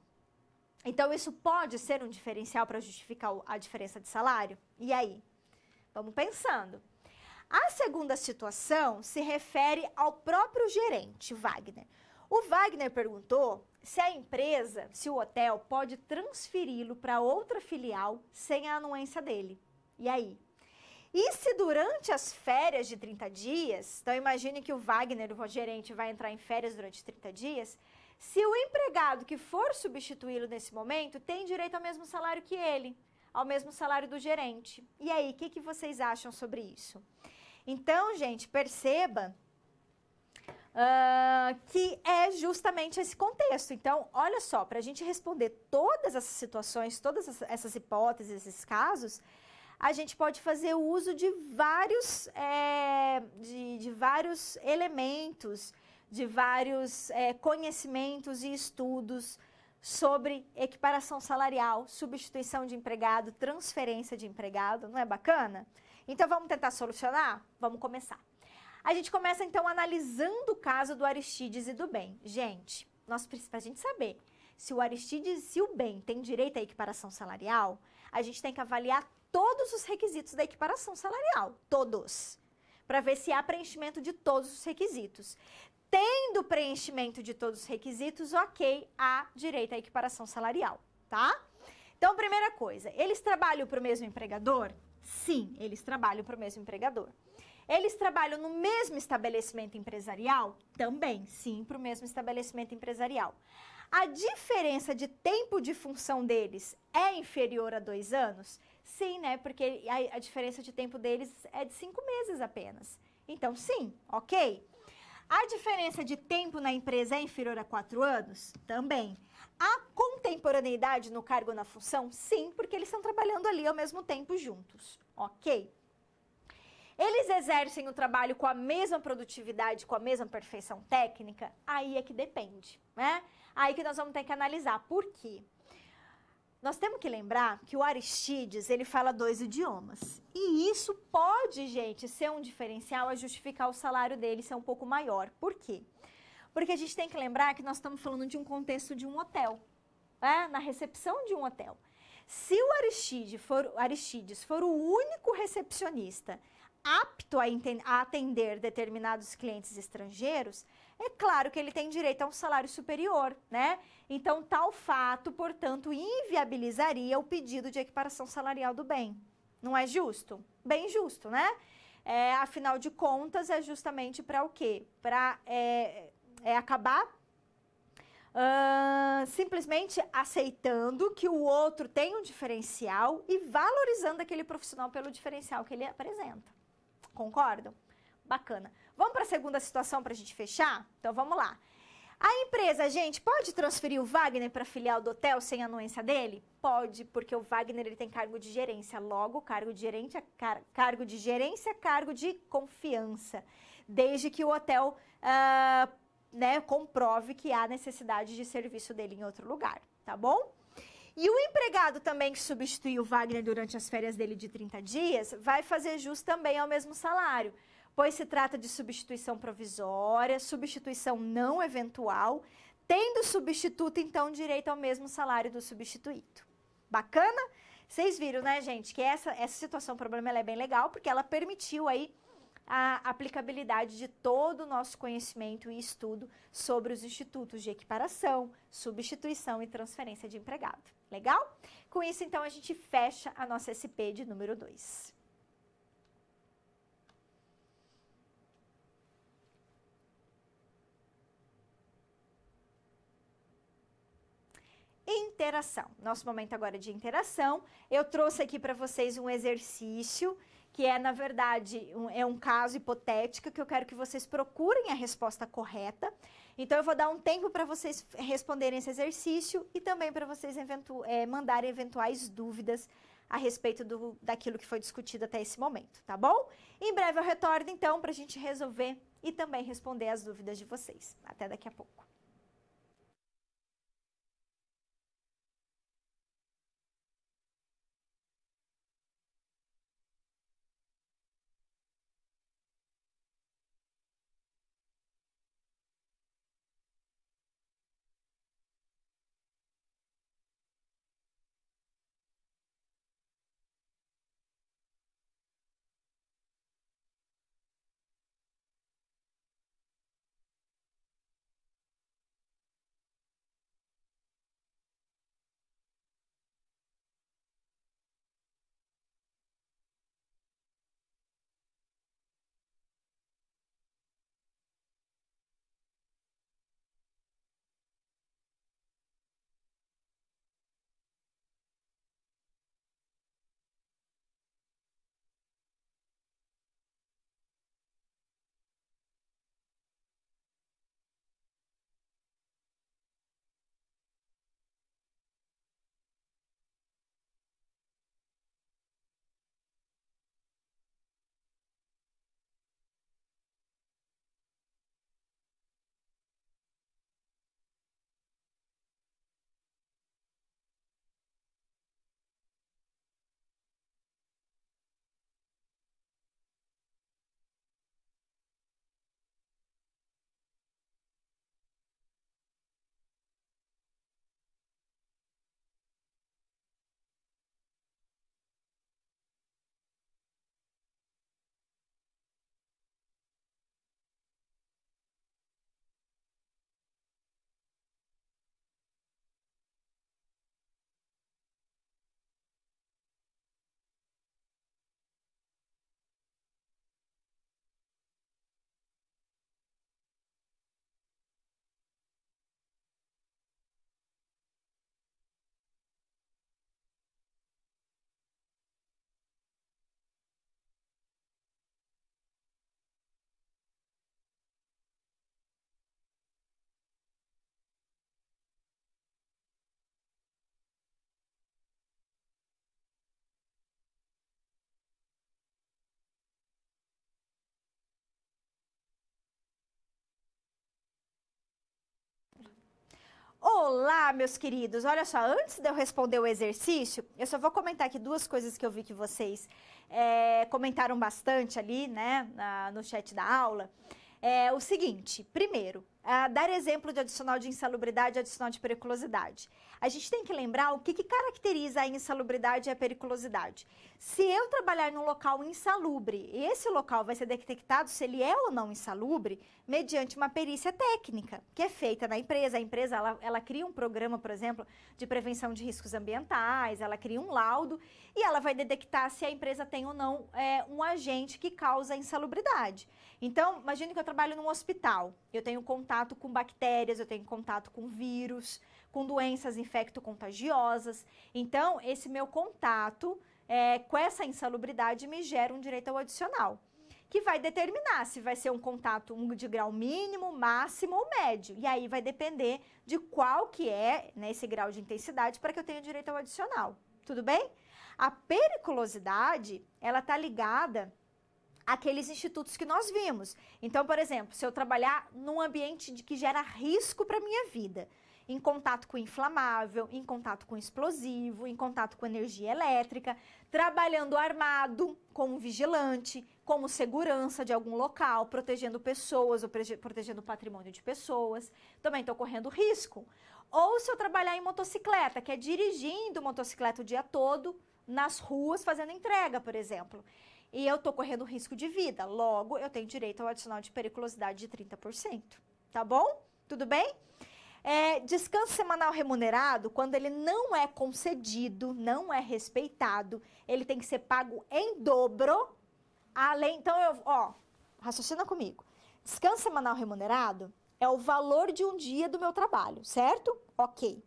A: Então, isso pode ser um diferencial para justificar a diferença de salário? E aí? Vamos pensando. A segunda situação se refere ao próprio gerente, Wagner. O Wagner perguntou se a empresa, se o hotel, pode transferi-lo para outra filial sem a anuência dele. E aí? E se durante as férias de 30 dias, então imagine que o Wagner, o gerente, vai entrar em férias durante 30 dias, se o empregado que for substituí-lo nesse momento tem direito ao mesmo salário que ele, ao mesmo salário do gerente. E aí, o que vocês acham sobre isso? Então, gente, perceba que é justamente esse contexto. Então, olha só, para a gente responder todas essas situações, todas essas hipóteses, esses casos, a gente pode fazer o uso de vários, vários elementos, de vários conhecimentos e estudos sobre equiparação salarial, substituição de empregado, transferência de empregado. Não é bacana? Então, vamos tentar solucionar? Vamos começar. A gente começa, então, analisando o caso do Aristides e do Ben. Gente, para a gente saber se o Aristides e se o Ben têm direito à equiparação salarial, a gente tem que avaliar todos os requisitos da equiparação salarial, todos, para ver se há preenchimento de todos os requisitos. Tendo preenchimento de todos os requisitos, ok, há direito à equiparação salarial, tá? Então, primeira coisa, eles trabalham para o mesmo empregador? Sim, eles trabalham para o mesmo empregador. Eles trabalham no mesmo estabelecimento empresarial? Também, sim, para o mesmo estabelecimento empresarial. A diferença de tempo de função deles é inferior a 2 anos? Sim, né? Porque a diferença de tempo deles é de 5 meses apenas. Então, sim, ok? A diferença de tempo na empresa é inferior a 4 anos? Também. A contemporaneidade no cargo ou na função? Sim, porque eles estão trabalhando ali ao mesmo tempo juntos, ok? Eles exercem o trabalho com a mesma produtividade, com a mesma perfeição técnica? Aí é que depende, né? Aí que nós vamos ter que analisar. Por quê? Nós temos que lembrar que o Aristides, ele fala 2 idiomas. E isso pode, gente, ser um diferencial a justificar o salário dele ser um pouco maior. Por quê? Porque a gente tem que lembrar que nós estamos falando de um contexto de um hotel, né? Na recepção de um hotel. Se o Aristides for o único recepcionista apto a atender determinados clientes estrangeiros, é claro que ele tem direito a um salário superior, né? Então, tal fato, portanto, inviabilizaria o pedido de equiparação salarial do bem. Não é justo? Bem justo, né? Afinal de contas, é justamente para o quê? Para acabar simplesmente aceitando que o outro tem um diferencial e valorizando aquele profissional pelo diferencial que ele apresenta. Concordam? Bacana. Vamos para a segunda situação para a gente fechar? Então, vamos lá. A empresa, gente, pode transferir o Wagner para a filial do hotel sem a anuência dele? Pode, porque o Wagner ele tem cargo de gerência. Logo, cargo de gerência, cargo de confiança. Desde que o hotel comprove que há necessidade de serviço dele em outro lugar, tá bom? E o empregado também que substituiu o Wagner durante as férias dele de 30 dias, vai fazer jus também ao mesmo salário, pois se trata de substituição provisória, substituição não eventual, tendo o substituto, então, direito ao mesmo salário do substituído. Bacana? Vocês viram, né, gente, que essa situação, o problema, ela é bem legal, porque ela permitiu aí a aplicabilidade de todo o nosso conhecimento e estudo sobre os institutos de equiparação, substituição e transferência de empregado. Legal? Com isso, então, a gente fecha a nossa SP de número 2. Interação. Nosso momento agora é de interação. Eu trouxe aqui para vocês um exercício que é, na verdade, um caso hipotético que eu quero que vocês procurem a resposta correta. Então, eu vou dar um tempo para vocês responderem esse exercício e também para vocês mandarem eventuais dúvidas a respeito daquilo que foi discutido até esse momento, tá bom? Em breve eu retorno, então, para a gente resolver e também responder as dúvidas de vocês. Até daqui a pouco. Olá, meus queridos. Olha só, antes de eu responder o exercício, eu só vou comentar aqui duas coisas que eu vi que vocês comentaram bastante ali, né, no chat da aula. O seguinte, primeiro, dar exemplo de adicional de insalubridade e adicional de periculosidade. A gente tem que lembrar o que caracteriza a insalubridade e a periculosidade. Se eu trabalhar num local insalubre, e esse local vai ser detectado se ele é ou não insalubre, mediante uma perícia técnica, que é feita na empresa. A empresa, ela cria um programa, por exemplo, de prevenção de riscos ambientais, ela cria um laudo e ela vai detectar se a empresa tem ou não um agente que causa insalubridade. Então, imagine que eu trabalho num hospital, eu tenho contato com bactérias, eu tenho contato com vírus, com doenças infecto-contagiosas. Então, esse meu contato com essa insalubridade me gera um direito ao adicional, que vai determinar se vai ser um contato de grau mínimo, máximo ou médio. E aí vai depender de qual que é, né, esse grau de intensidade para que eu tenha direito ao adicional. Tudo bem? A periculosidade, ela está ligada àqueles institutos que nós vimos. Então, por exemplo, se eu trabalhar num ambiente que gera risco para a minha vida, em contato com inflamável, em contato com explosivo, em contato com energia elétrica, trabalhando armado como vigilante, como segurança de algum local, protegendo pessoas ou protegendo o patrimônio de pessoas, também estou correndo risco. Ou se eu trabalhar em motocicleta, que é dirigindo motocicleta o dia todo nas ruas fazendo entrega, por exemplo, e eu estou correndo risco de vida, logo eu tenho direito ao adicional de periculosidade de 30%, tá bom? Tudo bem? Descanso semanal remunerado, quando ele não é concedido, não é respeitado, ele tem que ser pago em dobro, além, então, raciocina comigo. Descanso semanal remunerado é o valor de um dia do meu trabalho, certo? Ok.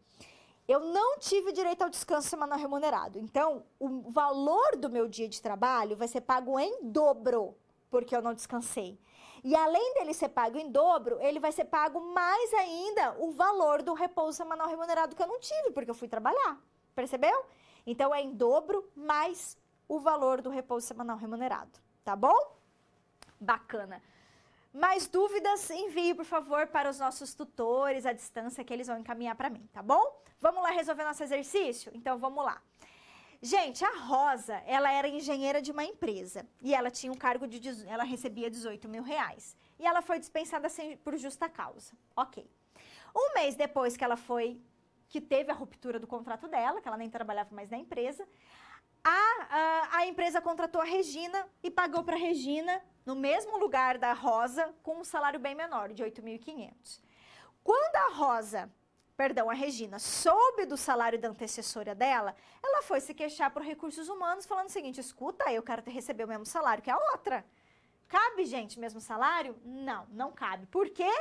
A: Eu não tive direito ao descanso semanal remunerado, então, o valor do meu dia de trabalho vai ser pago em dobro, porque eu não descansei. E além dele ser pago em dobro, ele vai ser pago mais ainda o valor do repouso semanal remunerado que eu não tive, porque eu fui trabalhar. Percebeu? Então, é em dobro mais o valor do repouso semanal remunerado. Tá bom? Bacana. Mais dúvidas, envie, por favor, para os nossos tutores à distância que eles vão encaminhar para mim, tá bom? Vamos lá resolver nosso exercício? Então, vamos lá. Gente, a Rosa, ela era engenheira de uma empresa e ela tinha um cargo ela recebia 18 mil reais. E ela foi dispensada por justa causa. Ok. Um mês depois que teve a ruptura do contrato dela, que ela nem trabalhava mais na empresa, a empresa contratou a Regina e pagou para a Regina, no mesmo lugar da Rosa, com um salário bem menor, de 8.500. Quando a Regina soube do salário da antecessora dela, ela foi se queixar para Recursos Humanos, falando o seguinte: escuta, eu quero receber o mesmo salário que a outra. Cabe, gente, mesmo salário? Não, não cabe. Por quê?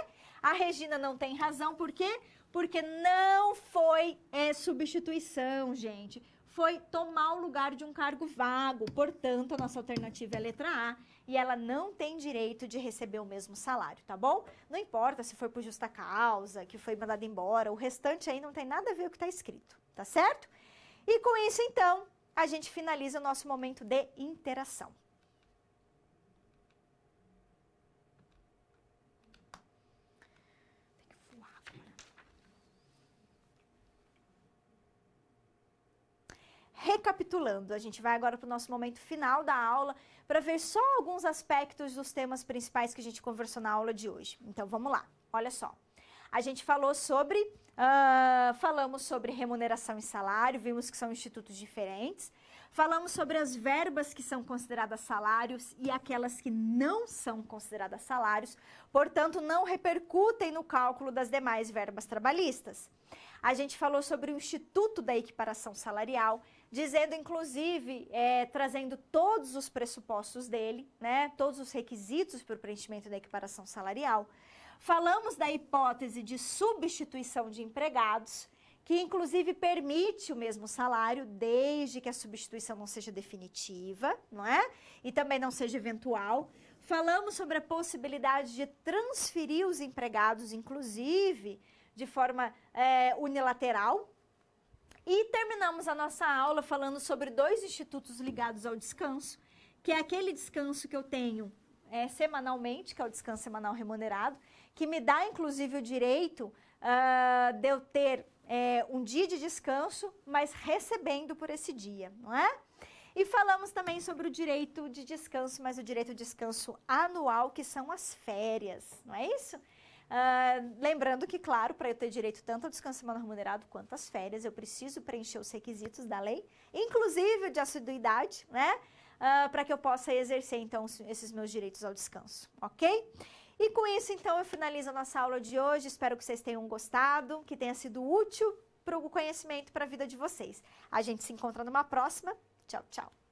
A: A Regina não tem razão. Por quê? Porque não foi substituição, gente. Foi tomar o lugar de um cargo vago. Portanto, a nossa alternativa é a letra A. E ela não tem direito de receber o mesmo salário, tá bom? Não importa se foi por justa causa, que foi mandada embora, o restante aí não tem nada a ver com o que está escrito, tá certo? E com isso, então, a gente finaliza o nosso momento de interação. Recapitulando, a gente vai agora para o nosso momento final da aula para ver só alguns aspectos dos temas principais que a gente conversou na aula de hoje. Então, vamos lá. Olha só. A gente falamos sobre remuneração e salário, vimos que são institutos diferentes. Falamos sobre as verbas que são consideradas salários e aquelas que não são consideradas salários, portanto, não repercutem no cálculo das demais verbas trabalhistas. A gente falou sobre o Instituto da Equiparação Salarial, dizendo, inclusive, trazendo todos os pressupostos dele, né, todos os requisitos para o preenchimento da equiparação salarial. Falamos da hipótese de substituição de empregados, que inclusive permite o mesmo salário, desde que a substituição não seja definitiva, não é? E também não seja eventual. Falamos sobre a possibilidade de transferir os empregados, inclusive, de forma unilateral. E terminamos a nossa aula falando sobre dois institutos ligados ao descanso, que é aquele descanso que eu tenho semanalmente, que é o descanso semanal remunerado, que me dá, inclusive, o direito de eu ter um dia de descanso, mas recebendo por esse dia, não é? E falamos também sobre o direito de descanso, mas o direito de descanso anual, que são as férias, não é isso? Lembrando que, claro, para eu ter direito tanto ao descanso semanal remunerado quanto às férias, eu preciso preencher os requisitos da lei, inclusive o de assiduidade, né? Para que eu possa exercer, então, esses meus direitos ao descanso, ok? E com isso, então, eu finalizo a nossa aula de hoje. Espero que vocês tenham gostado, que tenha sido útil para o conhecimento, para a vida de vocês. A gente se encontra numa próxima. Tchau, tchau.